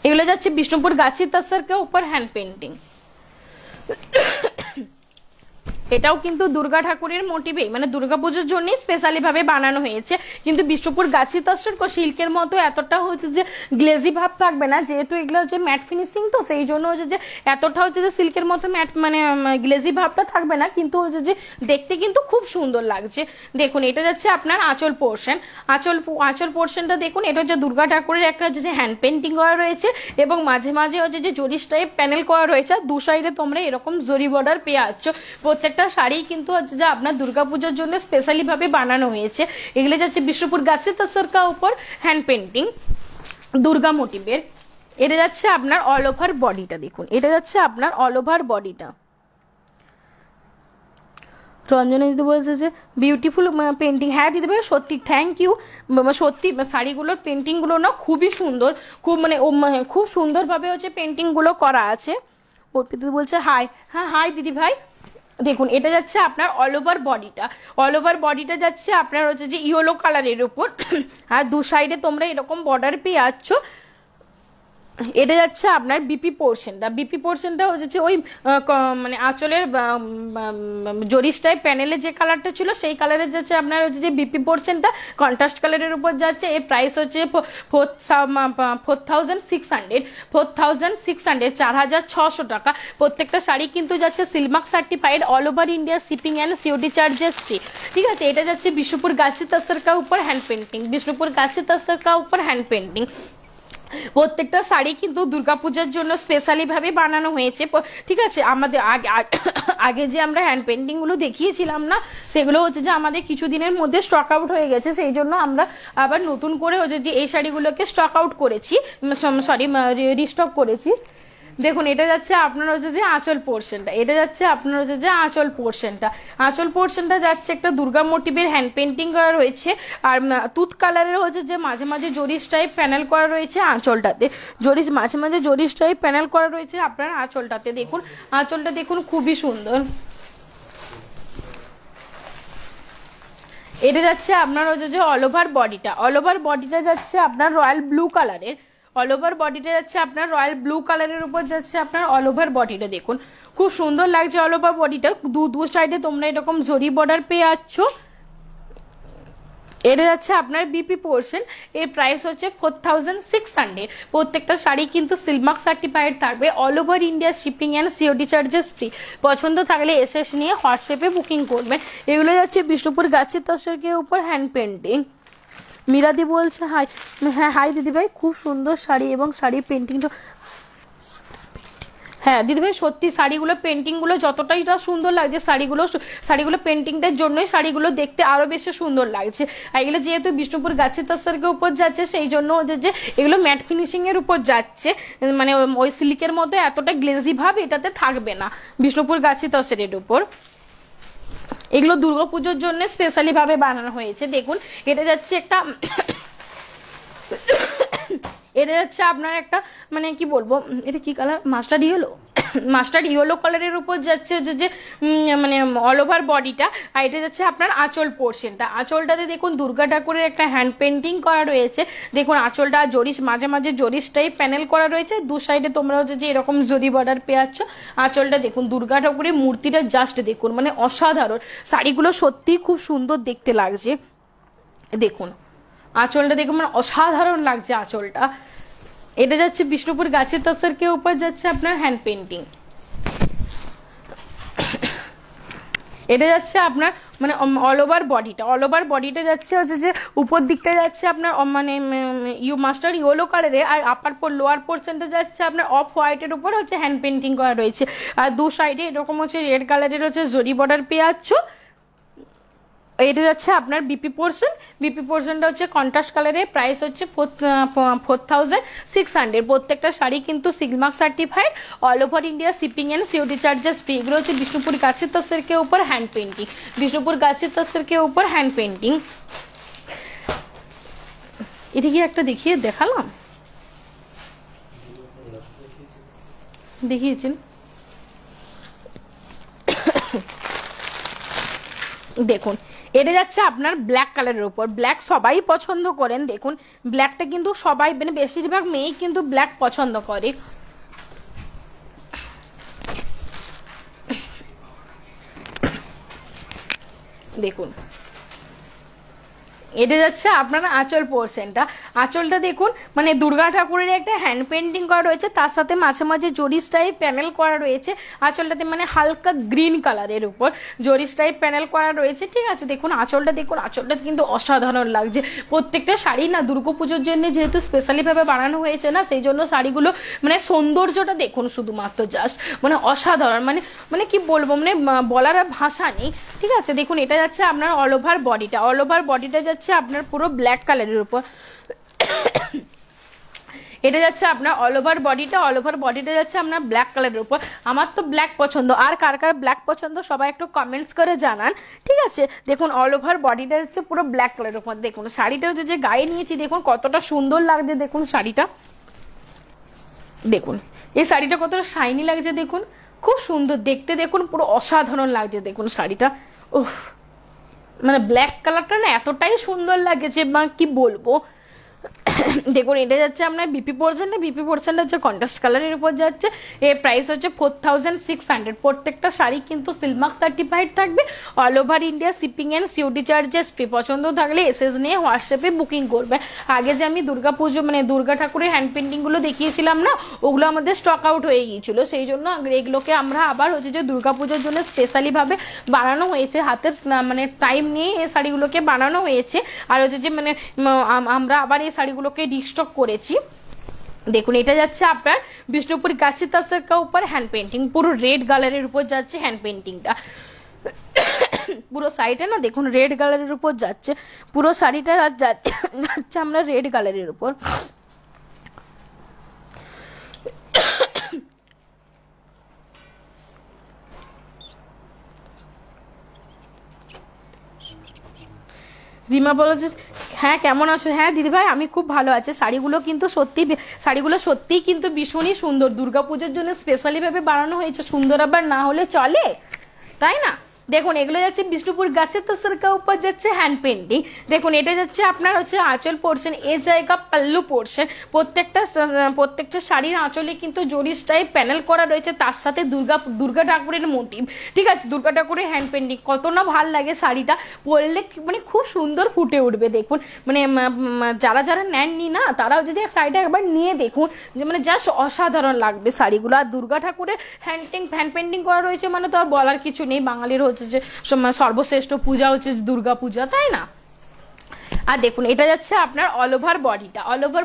এগুলো যাচ্ছে বিষ্ণুপুর গাছি তাসর के ऊपर हैंड पेंटिंग। এটাও কিন্তু দুর্গা ঠাকুরের মোটিভে মানে দুর্গাপুজোর জন্য স্পেশালি ভাবে বানানো হয়েছে। কিন্তু বিষ্ণুপুর গাছি তাসর সিল্কের মতো এতটা হচ্ছে যে গ্লেজি ভাব থাকবে না, যেহেতু এগুলো হচ্ছে ম্যাট ফিনিশিং, তো সেই জন্য হচ্ছে যে এতটা হচ্ছে যে সিল্কের মতো ম্যাট মানে গ্লেজি ভাবটা থাকবে না, কিন্তু হচ্ছে যে দেখতে কিন্তু খুব সুন্দর লাগছে। দেখুন এটা যাচ্ছে আপনার আঁচল পোর্শন। আঁচল পোর্শনটা দেখুন, এটা হচ্ছে দুর্গা ঠাকুরের একটা হচ্ছে যে হ্যান্ড পেন্টিং করা রয়েছে এবং মাঝে মাঝে হচ্ছে যে জরি টাইপ প্যানেল করা রয়েছে। দু সাইডে তোমরা এরকম জরি বর্ডার পেয়ে যাচ্ছ। প্রত্যেকটা শাড়ি কিন্তু হচ্ছে যে আপনার দুর্গাপুজোর জন্য স্পেশালি ভাবে বানানো হয়েছে। এগুলো যাচ্ছে বিষ্ণুপুর গাছি তাসর का উপর হ্যান্ড পেন্টিং দুর্গা মোটিভের। এটা যাচ্ছে আপনার অল ওভার বডিটা। দেখুন এটা যাচ্ছে আপনার অল ওভার বডিটা। রঞ্জনা দিদি বলছে যে বিউটিফুল পেন্টিং। হ্যাঁ দিদি ভাই সত্যি থ্যাংক ইউ। সত্যি শাড়িগুলোর পেন্টিং গুলো না খুবই সুন্দর, খুব মানে খুব সুন্দরভাবে হচ্ছে পেন্টিং গুলো করা আছে। অর্পিত দিদি বলছে হাই। হ্যাঁ হাই দিদি ভাই। দেখুন এটা যাচ্ছে আপনার অল ওভার বডিটা। অল ওভার বডিটা যাচ্ছে আপনার হচ্ছে যে ইয়েলো কালারের উপর আর দু সাইডে তোমরা এরকম বর্ডার পেয়ে যাচ্ছ। এটা যাচ্ছে আপনার বিপি পোর্শনটা। বিপি পোর্শনটা হচ্ছে ওই মানে আঁচলের জরি টাইপ প্যানেলে যে কালারটা ছিল সেই কালারের যাচ্ছে আপনার হচ্ছে যে বিপি পোর্শনটা কন্ট্রাস্ট কালারের উপর যাচ্ছে। এর প্রাইস হচ্ছে 4600 4600 টাকা। প্রত্যেকটা শাড়ি কিন্তু যাচ্ছে Silk Mark certified, all over India shipping and COD charges free. ঠিক আছে, এটা যাচ্ছে বিষ্ণুপুর গাছি তাসর का ऊपर হ্যান্ড পেন্টিং। বিষ্ণুপুর গাছি তাসর का ऊपर হ্যান্ড পেন্টিং। প্রত্যেকটা শাড়ি কিন্তু দুর্গাপূজার জন্য স্পেশালি ভাবে বানানো হয়েছে। ঠিক আছে, আমাদের আগে যে আমরা হ্যান্ড পেন্টিং গুলো দেখিয়েছিলাম না, সেগুলো হচ্ছে যে আমাদের কিছুদিনের মধ্যে স্টক আউট হয়ে গেছে। সেই জন্য আমরা আবার নতুন করে হচ্ছে যে এই শাড়িগুলোকে স্টক আউট করেছি, সরি রিস্টক করেছি। দেখুন এটা যাচ্ছে আপনার হচ্ছে যে আঁচল পোর্শনটা। এটা যাচ্ছে আপনার হচ্ছে যে আঁচল পোর্শনটা। আঁচল পোর্শনটা যাচ্ছে একটা দুর্গা মোটিভের হ্যান্ড পেন্টিং করা রয়েছে আর তুত কালারের হচ্ছে যে মাঝে মাঝে জরিস টাইপ প্যানেল করা রয়েছে আঁচলটাতে। মাঝে মাঝে জরিস টাইপ প্যানেল করা রয়েছে আপনার আঁচলটাতে। দেখুন আঁচলটা দেখুন খুবই সুন্দর। এটা যাচ্ছে আপনার হচ্ছে যে অল ওভার বডিটা। অল ওভার বডিটা যাচ্ছে আপনার রয়্যাল ব্লু কালারের। অল ওভার বডিটা যাচ্ছে আপনার রয়্যাল ব্লু কালারের উপর যাচ্ছে আপনার অল ওভার বডিটা। দেখুন খুব সুন্দর লাগছে অল ওভার বডিটা। দু সাইডে তোমরা এরকম জরি বর্ডার পেয়ে যাচ্ছ। এটা যাচ্ছে আপনার বিপি পোর্শন। এর প্রাইস হচ্ছে 4600। প্রত্যেকটা শাড়ি কিন্তু সিলমার্ক সার্টিফাইড থাকবে, all over India shipping and COD charges free. পছন্দ থাকলে এসএস নিয়ে হোয়াটসঅ্যাপে বুকিং করবেন। এগুলো যাচ্ছে বিষ্ণুপুর গাছি তাসর के ऊपर হ্যান্ড পেন্টিং। মীরাদি বলছে হাই। হ্যাঁ হাই দিদিভাই, খুব সুন্দর শাড়ি এবং শাড়ির পেন্টিংটা। হ্যাঁ দিদিভাই সত্যি শাড়িগুলো পেন্টিংগুলো যতটাই সুন্দর লাগছে, শাড়িগুলো পেন্টিংটার জন্যই শাড়িগুলো দেখতে আরো বেশি সুন্দর লাগছে। এগুলো যেহেতু বিষ্ণুপুর গাছের তসরের উপর যাচ্ছে, সেই জন্য যে এগুলো ম্যাট ফিনিশিং এর উপর যাচ্ছে, মানে ওই সিল্কের মধ্যে এতটা গ্লেজি ভাব এটাতে থাকবে না বিষ্ণুপুর গাছের তসরের উপর। এগুলো দুর্গাপুজোর জন্য স্পেশালি ভাবে বানানো হয়েছে। দেখুন এটা যাচ্ছে একটা এটা যাচ্ছে আপনার একটা মানে কি বলবো, এটা কি colour, mustard yellow, mustard yellow কালারের উপর যাচ্ছে যে মানে অল ওভার বডিটা। আর এটা যাচ্ছে আপনার আঁচল পোর্শনটা। আঁচলটাতে দেখুন দুর্গা ঠাকুরের একটা হ্যান্ড পেন্টিং করা রয়েছে। দেখুন আঁচলটা জরিস, মাঝে মাঝে জরিস টাইপ প্যানেল করা রয়েছে, দু সাইডে তোমরা হচ্ছে যে এরকম জরি বর্ডার পেয়েছ। আঁচলটা দেখুন দুর্গা ঠাকুরের মূর্তিটা জাস্ট দেখুন, মানে অসাধারণ। শাড়িগুলো সত্যিই খুব সুন্দর দেখতে লাগছে। দেখুন আঁচলটা দেখুন, মানে অসাধারণ লাগছে আঁচলটা। এটা যাচ্ছে বিষ্ণুপুর গাছের তসরকে উপর যাচ্ছে আপনার হ্যান্ড পেন্টিং। এটা যাচ্ছে আপনার মানে অল ওভার বডিটা যাচ্ছে হচ্ছে যে উপর দিকটা যাচ্ছে আপনার মানে মাস্টার ইয়েলো কালারে, আর আপার লোয়ার পোর্শনটা যাচ্ছে আপনার অফ হোয়াইটের উপর হচ্ছে হ্যান্ড পেন্টিং করা রয়েছে। আর দু সাইডে এরকম হচ্ছে রেড কালারের হচ্ছে জরি বর্ডার পেয়ে যাচ্ছ। এটা যাচ্ছে আপনার বিপি পোর্শনটা হচ্ছে কন্ট্রাস্ট কালারের, প্রাইস হচ্ছে 4600। প্রত্যেকটা শাড়ি কিন্তু silk mark certified, all over India shipping and COD charges free. এগুলো হচ্ছে বিষ্ণুপুর গাছের তসর के ऊपर हैंड पेंटिंग, বিষ্ণুপুর গাছের তসর के ऊपर हैंड पेंटिंग। এটা কি একটা দেখালাম, দেখিয়েছেন। দেখুন এটা যাচ্ছে আপনার ব্ল্যাক কালারের উপর। ব্ল্যাক সবাই পছন্দ করেন, দেখুন ব্ল্যাকটা কিন্তু সবাই মানে বেশিরভাগ মেয়েই কিন্তু ব্ল্যাক পছন্দ করে। দেখুন এটা যাচ্ছে আপনার আঁচল পোর্শনটা। আঁচলটা দেখুন মানে দুর্গা ঠাকুরের একটা হ্যান্ড পেন্টিং করা রয়েছে, তার সাথে মাঝে মাঝে জরিস টাইপ প্যানেল করা রয়েছে। আঁচলটাতে মানে হালকা গ্রিন কালারের উপর জরিস টাইপ প্যানেল করা রয়েছে, ঠিক আছে। দেখুন আঁচলটা কিন্তু অসাধারণ লাগছে। প্রত্যেকটা শাড়ি না দুর্গাপুজোর জন্য যেহেতু স্পেশালি ভাবে বানানো হয়েছে না, সেই জন্য শাড়িগুলো মানে সৌন্দর্যটা দেখুন শুধুমাত্র জাস্ট মানে অসাধারণ, মানে কি বলবো, মানে বলার ভাষা নেই, ঠিক আছে। দেখুন এটা যাচ্ছে আপনার অল ওভার বডিটা যাচ্ছে আপনার পুরো ব্ল্যাক কালারের উপর। এটা যাচ্ছে আপনার অল ওভার বডিটা যাচ্ছে আপনার ব্ল্যাক কালারের উপর। আমার তো ব্ল্যাক পছন্দ, আর কার কার ব্ল্যাক পছন্দ সবাই একটু কমেন্টস করে জানান, ঠিক আছে। দেখুন অল ওভার বডিটা যাচ্ছে পুরো ব্ল্যাক কালারের উপর। দেখুন শাড়িটা হচ্ছে যে গায়ে নিয়েছি, দেখুন কতটা সুন্দর লাগছে। দেখুন শাড়িটা, দেখুন এই শাড়িটা কতটা শাইনি লাগছে, দেখুন খুব সুন্দর দেখতে, দেখুন পুরো অসাধারণ লাগছে। দেখুন শাড়িটা, উফ মানে ব্ল্যাক কালারটা না এতটাই সুন্দর লাগছে কি বলবো। দেখুন এটা যাচ্ছে আপনার বিপি পোর্শনটা হচ্ছে কন্ট্রাস্ট কালারের উপর যাচ্ছে। এর প্রাইস হচ্ছে 4600। প্রত্যেকটা শাড়ি কিন্তু সিলমার্ক সার্টিফাইড থাকবে, all over India shipping and COD charges free. পছন্দ থাকলে এসএস নিয়ে হোয়াটসঅ্যাপে বুকিং করবে। আগে যে আমি দুর্গাপুজো মানে দুর্গা ঠাকুরের হ্যান্ড পেন্টিং গুলো দেখিয়েছিলাম না, ওগুলো আমাদের স্টক আউট হয়ে গিয়েছিল, সেই জন্য এগুলোকে আমরা আবার হচ্ছে যে দুর্গাপুজোর জন্য স্পেশালি ভাবে বানানো হয়েছে, হাতের মানে টাইম নিয়ে এই শাড়িগুলোকে বানানো হয়েছে। আর হচ্ছে যে মানে আমরা আবার এই শাড়িগুলোকে রিস্টক করেছি। দেখুন এটা যাচ্ছে আপনার বিষ্ণুপুর গাছের তসর के ऊपर হ্যান্ড পেন্টিং, পুরো রেড কালারের উপর যাচ্ছে হ্যান্ড পেন্টিংটা। পুরো সাইডে না দেখুন রেড কালারের উপর যাচ্ছে, পুরো শাড়িটা যাচ্ছে আমরা রেড কালারের উপর। রিমা বলেছে হ্যাঁ কেমন আছো, হ্যাঁ দিদিভাই আমি খুব ভালো আছি। শাড়িগুলো সত্যিই কিন্তু ভীষণই সুন্দর, দুর্গাপুজোর জন্য স্পেশালি ভাবে বানানো হয়েছে, সুন্দর আবার না হলে চলে, তাই না। দেখুন এগুলো যাচ্ছে বিষ্ণুপুর গাছের তসর के ऊपर যাচ্ছে হ্যান্ড পেন্টিং। দেখুন এটা যাচ্ছে আপনার হচ্ছে আঁচল পোর্শন, এই জায়গা পাল্লু পোর্শন। প্রত্যেকটা শাড়ির আঁচলে কিন্তু জরিস টাইপ প্যানেল করা রয়েছে, তার সাথে দুর্গা ঠাকুরের মোটিভ, ঠিক আছে। দুর্গা ঠাকুরের হ্যান্ড পেন্টিং কত না ভাল লাগে, শাড়িটা পরলে মানে খুব সুন্দর ফুটে উঠবে। দেখুন মানে যারা নেননি না তারা হচ্ছে যে শাড়িটা একবার নিয়ে দেখুন, যে মানে জাস্ট অসাধারণ লাগবে শাড়িগুলো। আর দুর্গা ঠাকুরের হ্যান্ড পেন্টিং করা রয়েছে মানে তো আর বলার কিছু নেই, বাঙালির হচ্ছে যে সর্বশ্রেষ্ঠ পূজা হচ্ছে দুর্গা পূজা, তাই না। আর দেখুন এটা যাচ্ছে আপনার অল ওভার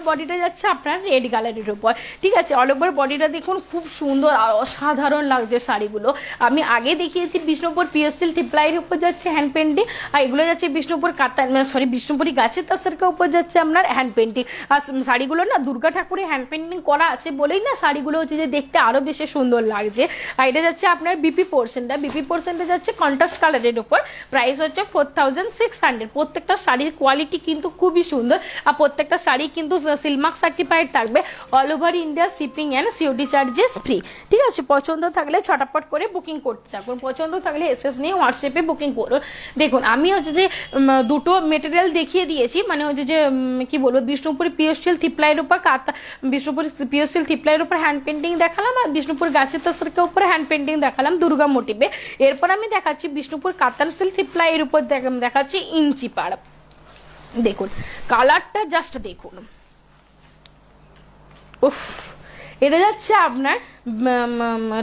বডিটা যাচ্ছে আপনার রেড কালারের উপর, ঠিক আছে। অল ওভার বডিটা দেখুন খুব সুন্দর আর অসাধারণ লাগছে শাড়িগুলো। আমি আগে দেখিয়েছি বিষ্ণুপুর পিওর সিল্ক টিপ্লাইয়ের উপর যাচ্ছে হ্যান্ড পেন্টিং, আর এগুলো যাচ্ছে বিষ্ণুপুর কাতান বিষ্ণুপুরি গাছের তাসেরকার উপর যাচ্ছে আপনার হ্যান্ড পেন্টিং। আর শাড়িগুলো না দুর্গা ঠাকুরের হ্যান্ড পেন্টিং করা আছে বলেই না শাড়িগুলো হচ্ছে যে দেখতে আরো বেশি সুন্দর লাগছে। আর এটা যাচ্ছে আপনার বিপি পোর্শনটা যাচ্ছে কন্ট্রাস্ট কালারের উপর, প্রাইস হচ্ছে 4600। প্রত্যেকটা শাড়ির কোয়ালিটি কিন্তু খুবই সুন্দর, আর প্রত্যেকটা শাড়ি কিন্তু সিলমার্ক সার্টিফাইড থাকবে, all over India shipping and COD charges free, ঠিক আছে। পছন্দ থাকলে ছটাপট করে বুকিং করতে থাকুন, পছন্দ থাকলে এসএস নিয়ে হোয়াটসঅ্যাপে বুকিং করুন। দেখুন আমি হচ্ছে যে দুটো মেটেরিয়াল দেখিয়ে দিয়েছি, মানে হচ্ছে যে কি বলবো, বিষ্ণুপুরি পিওর সিল্ক থিপ্লাইয়ের উপর বিষ্ণুপুরি পিওর সিল্ক থিপ্লাইয়ের উপর হ্যান্ড পেন্টিং দেখালাম, আর বিষ্ণুপুর গাছের তাসেরকার উপর হ্যান্ড পেন্টিং দেখালাম দুর্গা মোটিভে। এরপর আমি দেখাচ্ছি বিষ্ণুপুর কাতান সিল্ক থিপ্লাইয়ের উপর দেখাচ্ছি ইঞ্চি পাড়। দেখুন কালারটা জাস্ট দেখুন, উফ, এটা যাচ্ছে আপনার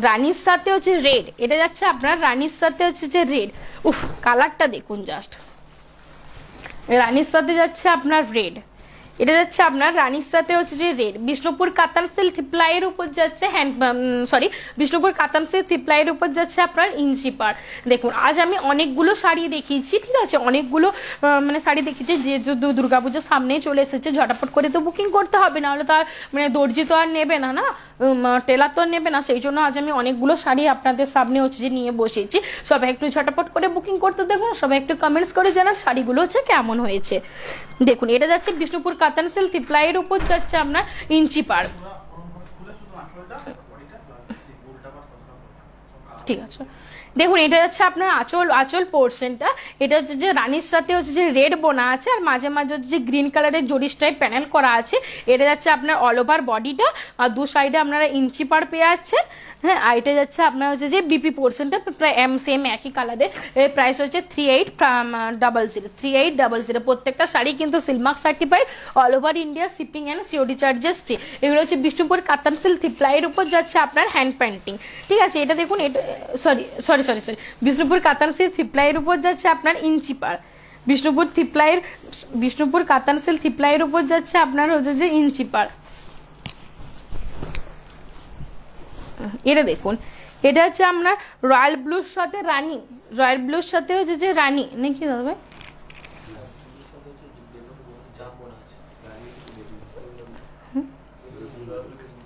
রানীর সাথে হচ্ছে রেড, এটা যাচ্ছে আপনার রানীর সাথে হচ্ছে যে রেড, উফ কালারটা দেখুন জাস্ট, রানীর সাথে যাচ্ছে আপনার রেড, এটা যাচ্ছে আপনার রানীর সাথে হচ্ছে যে রেড। বিষ্ণুপুর কাতান সিল্ক থিপ্লাইয়ের উপর যাচ্ছে বিষ্ণুপুর কাতান সিল্ক থিপ্লাইয়ের উপর যাচ্ছে আপনার ইঞ্চি পার। দেখুন আজ আমি অনেকগুলো শাড়ি দেখিয়েছি, ঠিক আছে, অনেকগুলো মানে শাড়ি দেখিয়েছি, যে দুর্গাপুজোর সামনেই চলে এসেছে, ঝটাপট করে তো বুকিং করতে হবে, নাহলে তো আর মানে দর্জি তো আর নেবে না, টেলার তো আর নেবে না, সেই জন্য আজ আমি অনেকগুলো শাড়ি আপনাদের সামনে হচ্ছে যে নিয়ে বসেছি। সবাই একটু ঝটাপট করে বুকিং করতে দেখুন, সবাই একটু কমেন্টস করে জানান শাড়িগুলো হচ্ছে কেমন হয়েছে। দেখুন এটা যাচ্ছে বিষ্ণুপুর কাতান সিল্ক থিপ্লাইয়ের উপর যাচ্ছে আপনার ইঞ্চি পার, ঠিক আছে। দেখুন এটা যাচ্ছে আপনার আঁচল পোর্শনটা, এটা হচ্ছে যে রানীর সাথে হচ্ছে যে রেড বোনা আছে, আর মাঝে মাঝে হচ্ছে যে গ্রিন কালারের জরিস টাইপ প্যানেল করা আছে। এটা যাচ্ছে আপনার অল ওভার বডিটা, আর দু সাইডে আপনারা ইঞ্চি পার পেয়ে যাচ্ছেন, হ্যাঁ। আর এটা যাচ্ছে আপনার হচ্ছে যে বিপি পোর্শনটা প্রায় সেম একই কালারের, এর প্রাইস হচ্ছে 3800। প্রত্যেকটা শাড়ি কিন্তু silk mark certified, all over India shipping and COD charges free. এগুলো হচ্ছে বিষ্ণুপুর কাতান সিল্ক থিপ্লাইয়ের উপর যাচ্ছে আপনার হ্যান্ড পেন্টিং, ঠিক আছে। এটা দেখুন, এটা সরি বিষ্ণুপুর কাতান সিল্ক থিপ্লাইয়ের উপর যাচ্ছে আপনার ইঞ্চি পার, বিষ্ণুপুর কাতান সিল্ক থিপ্লাইয়ের উপর যাচ্ছে আপনার হচ্ছে যে ইঞ্চি পার। এটা দেখুন, এটা হচ্ছে আপনার রয়্যাল ব্লুর সাথে রানী, রয়্যাল ব্লুর সাথে হচ্ছে যে রানী নাকি দাদা,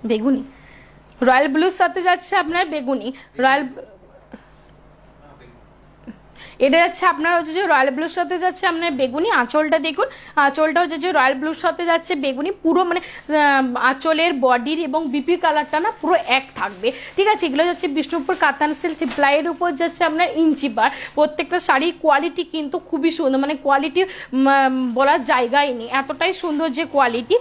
বেগুনি, রয়্যাল ব্লুর সাথে যাচ্ছে আপনার বেগুনি, এটা যাচ্ছে আপনার হচ্ছে যে রয়্যাল ব্লুর সাথে যাচ্ছে আপনার বেগুনি। আঁচলটা দেখুন, আঁচলটা হচ্ছে যে রয়্যাল ব্লুর সাথে যাচ্ছে বেগুনি, পুরো মানে আঁচলের বডির এবং বিপি কালারটা না পুরো এক থাকবে, ঠিক আছে। এগুলো যাচ্ছে বিষ্ণুপুর কাতান সিল্ক থিপ্লাইয়ের উপর যাচ্ছে আপনার ইঞ্চি পার। প্রত্যেকটা শাড়ির কোয়ালিটি কিন্তু খুবই সুন্দর, মানে কোয়ালিটি বলার জায়গাই নেই, এতটাই সুন্দর যে কোয়ালিটি,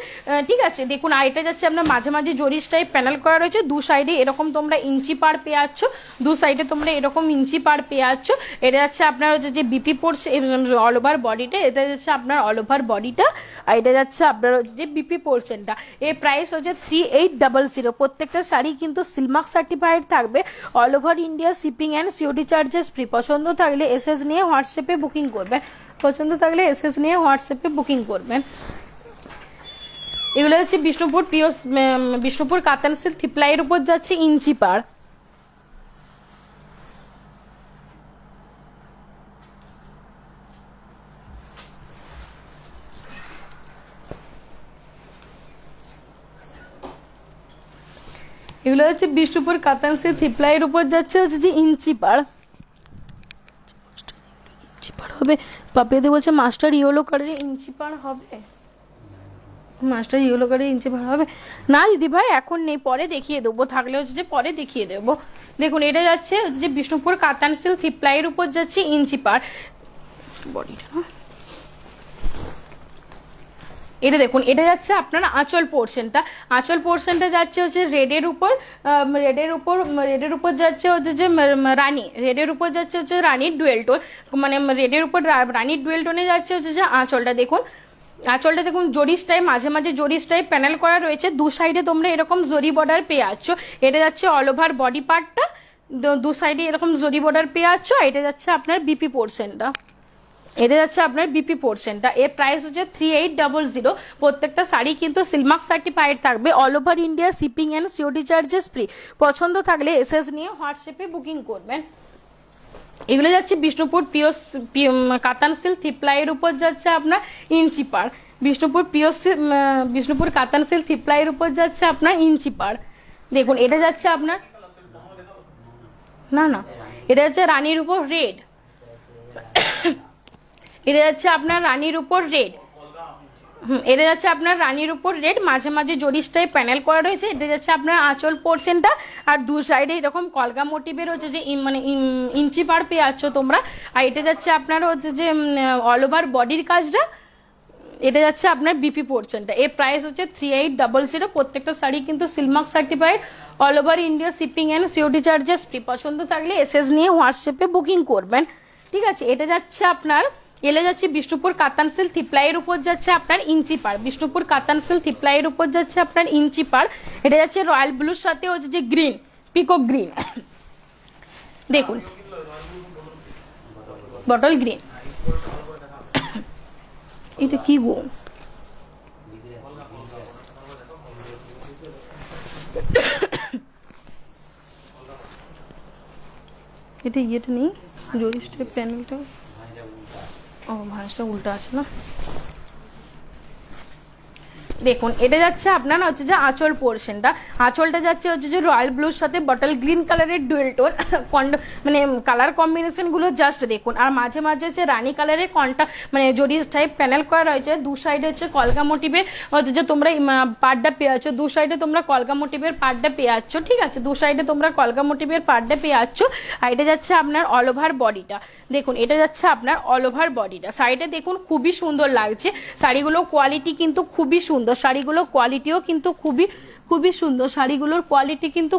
ঠিক আছে। দেখুন আর এটা যাচ্ছে আপনার মাঝে মাঝে জরিস টাইপ প্যানেল করা রয়েছে, দু সাইডে এরকম তোমরা ইঞ্চি পার পেয়ে যাচ্ছ, দু সাইডে তোমরা এরকম ইঞ্চি পার পেয়ে যাচ্ছ। এটা যাচ্ছে আপনার হচ্ছে যে বিপি পোর্শন অল ওভার বডিটা, এটা যাচ্ছে আপনার অল ওভার বডিটা, আর এটা যাচ্ছে আপনার হচ্ছে যে বিপি পোর্শনটা। এর প্রাইস হচ্ছে 3800। প্রত্যেকটা শাড়ি কিন্তু সিলমার্ক সার্টিফাইড থাকবে, all over India shipping and COD charges free. পছন্দ থাকলে এসএস নিয়ে হোয়াটসঅ্যাপে বুকিং করবেন, এগুলো হচ্ছে বিষ্ণুপুর কাতান সিল্ক থিপ্লাইয়ের উপর যাচ্ছে ইঞ্চি পার। এগুলো হচ্ছে বিষ্ণুপুর কাতান সিল্ক থিপ্লাইয়ের উপর যাচ্ছে হচ্ছে যে ইঞ্চি পাড়, হবে। পাপিয়াদি বলছে মাস্টার ইয়েলো কালারের ইঞ্চি পাড় হবে, মাস্টার ইয়েলো কালারের ইঞ্চি পাড় হবে না দিদি ভাই, এখন নেই, পরে দেখিয়ে দেবো, থাকলে হচ্ছে যে পরে দেখিয়ে দেবো। দেখুন এটা যাচ্ছে যে বিষ্ণুপুর কাতান সিল্ক থিপ্লাইয়ের উপর যাচ্ছে ইঞ্চি পাড় বডিটা, এটা দেখুন এটা যাচ্ছে আপনার আঁচল পোর্শনটা যাচ্ছে হচ্ছে রেডের উপর যাচ্ছে হচ্ছে যে রানী, রেডের উপর যাচ্ছে হচ্ছে রানীর ডুয়েল টোন, মানে রেডের উপর রানীর ডুয়েল টোনে যাচ্ছে হচ্ছে যে আঁচলটা দেখুন, জরিস টাইপ মাঝে মাঝে জরিস টাইপ প্যানেল করা রয়েছে, দু সাইডে তোমরা এরকম জরি বর্ডার পেয়ে যাচ্ছ। এটা যাচ্ছে অল ওভার বডি পার্টটা, দু সাইডে এরকম জরি বর্ডার পেয়ে যাচ্ছ। এটা যাচ্ছে আপনার বিপি পোর্শনটা, এটা যাচ্ছে আপনার বিপি পোর্শনটা, এর প্রাইস হচ্ছে 3800। প্রত্যেকটা শাড়ি কিন্তু সিলমার্ক সার্টিফাইড থাকবে, all over India shipping and COD charges free. পছন্দ থাকলে এসএস নিয়ে হোয়াটসঅ্যাপে বুকিং করবেন। এগুলো যাচ্ছে বিষ্ণুপুর পিওর কাতান সিল্ক থ্রিপ্লাইয়ের উপর যাচ্ছে আপনার ইঞ্চি পার। বিষ্ণুপুর কাতান সিল্ক থ্রিপ্লাইয়ের উপর যাচ্ছে আপনার ইঞ্চি পার। দেখুন এটা যাচ্ছে আপনার না এটা যাচ্ছে রানীর উপর রেড, এটা যাচ্ছে আপনার রানীর উপর রেড। এটা যাচ্ছে আপনার রানীর উপর রেড, মাঝে মাঝে জরিস্টায় প্যানেল করা রয়েছে। এটা যাচ্ছে আপনার আঁচল পোর্শনটা, আর দু সাইডে এরকম কলকা মোটিভের হচ্ছে যে মানে ইঞ্চি পার পেয়ে যাচ্ছ তোমরা। আর এটা যাচ্ছে আপনার হচ্ছে যে অল ওভার বডির কাজটা, এটা যাচ্ছে আপনার বিপি পোর্শনটা। এর প্রাইস হচ্ছে 3800। প্রত্যেকটা শাড়ি কিন্তু silk mark certified, all over India shipping and COD charges free. পছন্দ থাকলে এসএস নিয়ে হোয়াটসঅ্যাপে বুকিং করবেন, ঠিক আছে। এটা যাচ্ছে আপনার এলে যাচ্ছে বিষ্ণুপুর কাতান সিল্ক থ্রিপ্লাইয়ের উপর যাচ্ছে আপনার ইঞ্চি পার। বিষ্ণুপুর কাতান সিল্ক থ্রিপ্লাইয়ের উপর যাচ্ছে আপনার ইঞ্চি পার। এটা যাচ্ছে রয়্যাল ব্লুর সাথে হচ্ছে যে গ্রিন, পিকক গ্রিন, দেখুন বটল গ্রিন। এটা কি গো, এটা ইয়েটা নেই জরিস্টের প্যানেলটা, ও ভাঁজটা উল্টা আছে না। দেখুন এটা যাচ্ছে আপনার হচ্ছে যে আঁচল পোর্শনটা, আঁচলটা যাচ্ছে হচ্ছে যে রয়্যাল ব্লুর সাথে বটল গ্রিন কালারের ডুয়েল টোন মানে কালার কম্বিনেশন গুলো জাস্ট দেখুন। আর মাঝে মাঝে হচ্ছে রানী কালারের মানে জরি টাইপ প্যানেল করা রয়েছে। দু সাইডে হচ্ছে কলকা মোটিভের হচ্ছে যে তোমরা পাড়টা পেয়ে যাচ্ছ, দু সাইডে তোমরা কলকা মোটিভের পাড়টা পেয়ে যাচ্ছ, ঠিক আছে। দু সাইডে তোমরা কলকা মোটিভের পাড়টা পেয়ে যাচ্ছ। আর এটা যাচ্ছে আপনার অল ওভার বডিটা, দেখুন এটা যাচ্ছে আপনার অল ওভার বডিটা। শাড়িটা দেখুন খুবই সুন্দর লাগছে, শাড়িগুলো কোয়ালিটি কিন্তু খুবই সুন্দর, শাড়িগুলো কোয়ালিটিও কিন্তু খুবই সুন্দর, শাড়িগুলোর কোয়ালিটি কিন্তু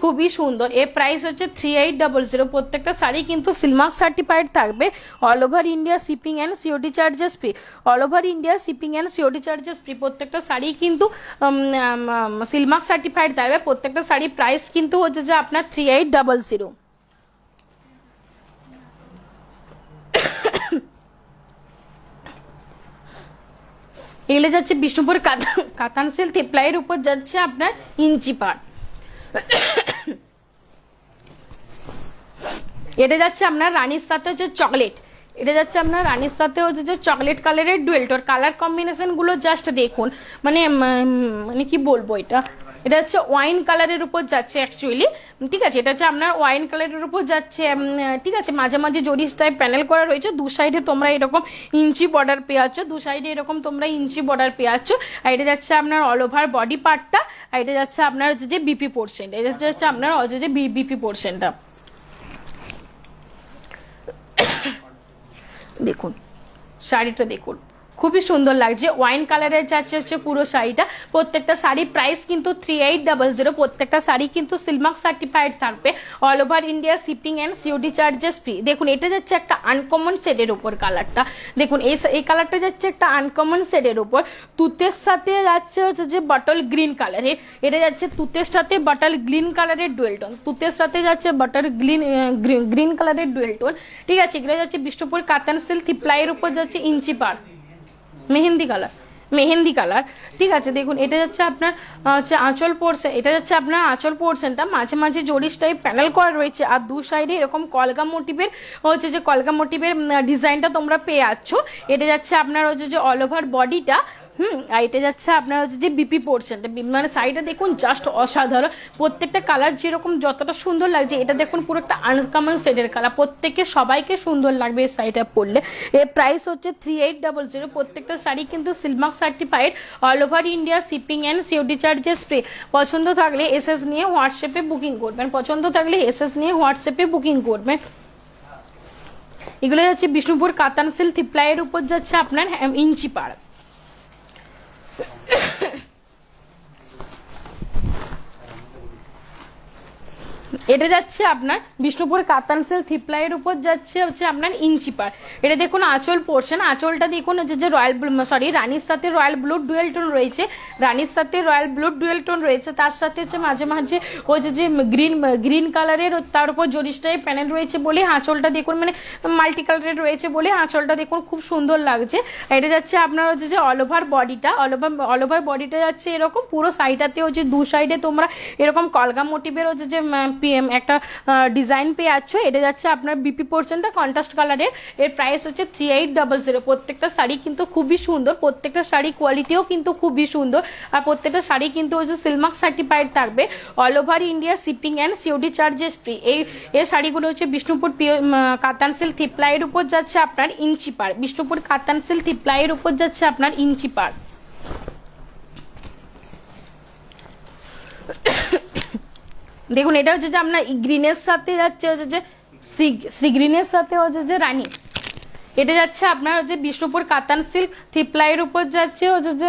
খুবই সুন্দর। এর প্রাইস হচ্ছে 3800। প্রত্যেকটা শাড়ি কিন্তু সিলমার্ক সার্টিফাইড থাকবে, all over India shipping and COD charges free, all over India shipping and COD charges free. প্রত্যেকটা শাড়ি কিন্তু সিলমার্ক সার্টিফাইড থাকবে। প্রত্যেকটা শাড়ি প্রাইস কিন্তু হচ্ছে যে আপনার 3800। এগুলো যাচ্ছে বিষ্ণুপুর কাতান সিল্ক থ্রিপ্লাইয়ের উপর যাচ্ছে আপনার ইঞ্চি পার। এটা যাচ্ছে আপনার রানীর সাথে হচ্ছে চকলেট, এটা যাচ্ছে আপনার রানীর সাথে হচ্ছে যে চকলেট কালারের ডুয়েলটোর। কালার কম্বিনেশন গুলো জাস্ট দেখুন, মানে কি বলবো, এটা হচ্ছে ওয়াইন কালারের উপর যাচ্ছে অ্যাকচুয়ালি, ঠিক আছে। এটা হচ্ছে আপনার ওয়াইন কালারের উপর যাচ্ছে, ঠিক আছে। মাঝে মাঝে জরি টাইপ প্যানেল করা রয়েছে, দু সাইডে তোমরা এরকম ইঞ্চি বর্ডার পেয়ে যাচ্ছ, দু সাইডে এরকম তোমরা ইঞ্চি বর্ডার পেয়ে যাচ্ছ। আর এটা যাচ্ছে আপনার অল ওভার বডি পার্টটা, আর এটা যাচ্ছে আপনার হচ্ছে যে বিপি পোর্শন, এটা যাচ্ছে আপনার হচ্ছে যে বিপি পোর্শনটা। দেখুন শাড়িটা দেখুন খুবই সুন্দর লাগছে, ওয়াইন কালারের যাচ্ছে হচ্ছে পুরো শাড়িটা। প্রত্যেকটা শাড়ি প্রাইস কিন্তু 3800। প্রত্যেকটা শাড়ি কিন্তু সিলমার্ক সার্টিফাইড থাকবে, all over India shipping and COD charges free. দেখুন এটা যাচ্ছে একটা আনকমন শেডের উপর কালারটা, দেখুন এই কালারটা যাচ্ছে একটা আনকমন শেডের উপর, তুতের সাথে যাচ্ছে হচ্ছে যে বটল গ্রিন কালারের। এটা যাচ্ছে তুতের সাথে বটল গ্রিন কালারের ডুয়েল টোন, তুতের সাথে যাচ্ছে বটল গ্রিন কালারের ডুয়েল টোন, ঠিক আছে। এগুলো যাচ্ছে বিষ্ণুপুর কাতান সিল্ক থ্রিপ্লাইয়ের উপর যাচ্ছে ইঞ্চি পার, মেহেন্দি কালার, ঠিক আছে। দেখুন এটা যাচ্ছে আপনার হচ্ছে আঁচল পোর্শন, এটা যাচ্ছে আপনার আঁচল পোর্শনটা, মাঝে মাঝে জরিস টাইপ প্যানেল করা রয়েছে। আর দু সাইডে এরকম কলকা মোটিভের হচ্ছে যে কলকা মোটিভের ডিজাইনটা তোমরা পেয়ে যাচ্ছ। এটা যাচ্ছে আপনার হচ্ছে যে অল ওভার বডিটা, আর এটা যাচ্ছে আপনার হচ্ছে যে বিপি পোর্শনটা, মানে শাড়িটা দেখুন জাস্ট অসাধারণ। প্রত্যেকটা কালার যেরকম যতটা সুন্দর লাগছে, এটা দেখুন পুরো একটা আনকমন শেডের কালার, সবাইকে সুন্দর লাগবে এই শাড়িটা পরলে। এর প্রাইস হচ্ছে 3800। প্রত্যেকটা শাড়ি কিন্তু silk mark certified, all over India shipping and COD charges free. পছন্দ থাকলে এসএস নিয়ে হোয়াটসঅ্যাপে বুকিং করবেন, এগুলো যাচ্ছে বিষ্ণুপুর কাতান সিল্ক থ্রিপ্লাইয়ের উপর যাচ্ছে আপনার ইঞ্চি পাড়। এটা যাচ্ছে আপনার বিষ্ণুপুর কাতান সিল্ক থ্রি প্লাইয়ের উপর যাচ্ছে হচ্ছে আপনার ইঞ্চি পার। এটা দেখুন আঁচল পোর্শন, আঁচলটা দেখুন হচ্ছে যে রয়্যাল সরি রানীর সাথে রয়্যাল ব্লু ডুয়েল টোন রয়েছে, রানীর সাথে রয়্যাল ব্লু ডুয়েল টোন রয়েছে, তার সাথে হচ্ছে মাঝে মাঝে ওই যে গ্রিন কালারের তার উপর জরিস্টাই প্যানেল রয়েছে বলে আঁচলটা দেখুন মানে মাল্টি কালারের রয়েছে বলে আঁচলটা দেখুন খুব সুন্দর লাগছে। এটা যাচ্ছে আপনার হচ্ছে যে অল ওভার বডিটা, অল ওভার বডিটা যাচ্ছে এরকম, পুরো সাইডটাতে হচ্ছে দু সাইডে তোমরা এরকম কলগা মোটিভের হচ্ছে যে একটা ডিজাইন পেয়ে যাচ্ছ। এটা যাচ্ছে আপনার বিপি পোর্শনটা কন্ট্রাস্ট কালারের, এর প্রাইস হচ্ছে 3800। প্রত্যেকটা শাড়ি কিন্তু খুবই সুন্দর, প্রত্যেকটা শাড়ি কোয়ালিটিও কিন্তু খুবই সুন্দর, আর প্রত্যেকটা শাড়ি কিন্তু হচ্ছে সিলমার্ক সার্টিফাইড থাকবে, all over India shipping and COD charges free. এই শাড়িগুলো হচ্ছে বিষ্ণুপুর কাতান সিল্ক থ্রি প্লাইয়ের উপর যাচ্ছে আপনার ইঞ্চি পার, বিষ্ণুপুর কাতান সিল্ক থ্রি প্লাইয়ের উপর যাচ্ছে আপনার ইঞ্চি পার। দেখুন এটা হচ্ছে যে আপনার গ্রিনের সাথে যাচ্ছে হচ্ছে যে সি গ্রিনের সাথে হচ্ছে যে রানী। এটা যাচ্ছে আপনার হচ্ছে বিষ্ণুপুর কাতান সিল্ক থ্রি প্লাইয়ের উপর যাচ্ছে হচ্ছে যে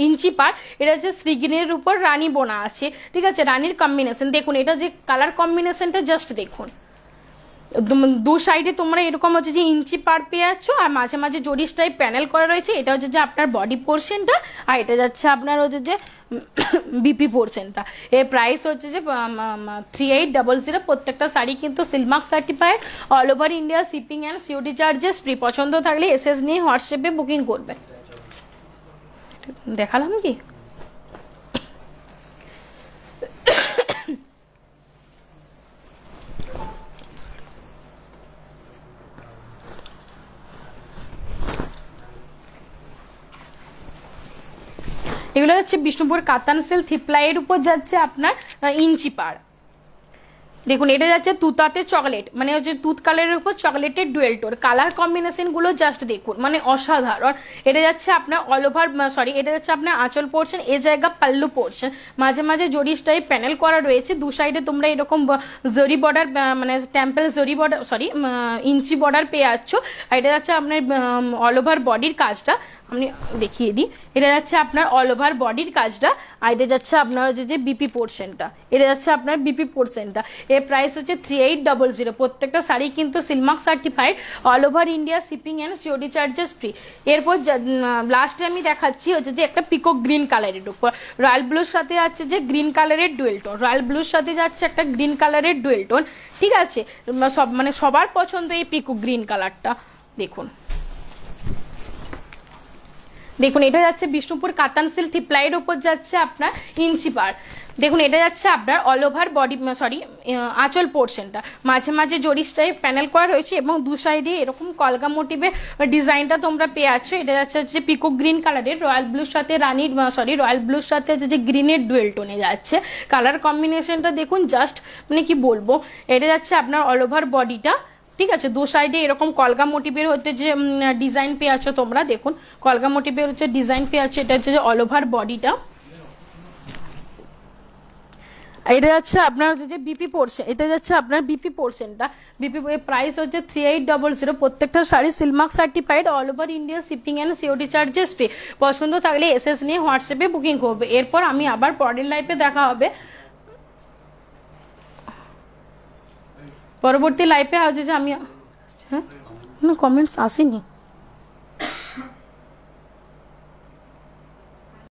ইঞ্চি পার। এটা হচ্ছে সি গ্রিনের উপর রানী বোনা আছে, ঠিক আছে, রানীর কম্বিনেশন। দেখুন এটা যে কালার কম্বিনেশনটা জাস্ট দেখুন, দু সাইডে তোমরা এরকম হচ্ছে যে ইঞ্চি পার পেয়ে যাচ্ছ, আর মাঝে মাঝে জরি টাইপ প্যানেল করা রয়েছে। এটা হচ্ছে যে আপনার বডি পোর্শনটা, আর এটা যাচ্ছে আপনার হচ্ছে যে বিপি পোর্শনটা। এর প্রাইস হচ্ছে যে 3800। প্রত্যেকটা শাড়ি কিন্তু silk mark certified, all over India shipping and COD charges free. পছন্দ থাকলে এসএস নিয়ে হোয়াটসঅ্যাপে বুকিং করবে। দেখালাম কি? এগুলো হচ্ছে বিষ্ণুপুর কাতান সিল্ক থ্রি প্লাইয়ের উপর যাচ্ছে আপনার ইঞ্চি পার। দেখুন এটা যাচ্ছে তুতাতে চকলেট, মানে হচ্ছে তুত কালারের উপর চকলেটের ডুয়েল টোন, কালার কম্বিনেশন গুলো জাস্ট দেখুন মানে অসাধারণ। এটা যাচ্ছে আপনার অল ওভার সরি এটা যাচ্ছে আপনার আঁচল পোর্শন, এ জায়গা পাল্লু পোর্শন, মাঝে মাঝে জরি টাইপ প্যানেল করা রয়েছে, দু সাইডে তোমরা এরকম জরি বর্ডার মানে টেম্পল জরি বর্ডার সরি ইঞ্চি বর্ডার পেয়ে যাচ্ছ। আর এটা যাচ্ছে আপনার অল ওভার বডির কাজটা আমি দেখিয়ে দিই। এটা যাচ্ছে আপনার অল ওভার বডির কাজটা, আর এটা যাচ্ছে আপনার যে বিপি পোর্শনটা, এটা যাচ্ছে আপনার বিপি পোর্শনটা। এর প্রাইস হচ্ছে 3800। প্রত্যেকটা শাড়ি কিন্তু silk mark certified, all over India shipping and COD charges free. এরপর লাস্টে আমি দেখাচ্ছি হচ্ছে যে একটা পিকক গ্রিন কালারের উপর, রয়্যাল ব্লুর সাথে যাচ্ছে যে গ্রিন কালারের ডুয়েল টোন, রয়্যাল ব্লুর সাথে যাচ্ছে একটা গ্রিন কালারের ডুয়েল টোন, ঠিক আছে। সব মানে সবার পছন্দ এই পিকক গ্রিন কালারটা। দেখুন দেখুন এটা যাচ্ছে বিষ্ণুপুর কাতান সিল্ক থ্রি প্লাইয়ের উপর যাচ্ছে আপনার ইঞ্চি পার। দেখুন এটা যাচ্ছে আপনার অল ওভার বডি সরি আঁচল পোর্শনটা, মাঝে মাঝে জরি টাইপ প্যানেল করা রয়েছে এবং দু সাইডে এরকম কলগা মোটিভের ডিজাইনটা তোমরা পেয়ে যাচ্ছ। এটা যাচ্ছে যে পিকক গ্রিন কালারের, রয়্যাল ব্লুর সাথে রানীর সরি রয়্যাল ব্লুর সাথে যে গ্রিনের ডুয়েল টোনে যাচ্ছে, কালার কম্বিনেশনটা দেখুন জাস্ট মানে কি বলবো। এটা যাচ্ছে আপনার অল ওভার বডিটা, ঠিক আছে, দু সাইডে এরকম কলগা মোটিভের হচ্ছে যে ডিজাইন পেয়ে আছো তোমরা, দেখুন কলগা মোটিভের হচ্ছে ডিজাইন পেয়ে আছে। এটা হচ্ছে যে অল ওভার বডিটা। এটা যাচ্ছে আপনার হচ্ছে যে বিপি পোর্শন, এটা যাচ্ছে আপনার বিপি পোর্শনটা, বিপি প্রাইস হচ্ছে 3800। প্রত্যেকটা sari Silk Mark certified, all over India shipping and COD charges free. পছন্দ থাকলে এসএস নিয়ে হোয়াটসঅ্যাপে বুকিং করবে। এরপর আমি আবার পরের লাইফে দেখা হবে, পরবর্তী লাইফে আছে যে আমি হ্যাঁ কমেন্টস আসেনি।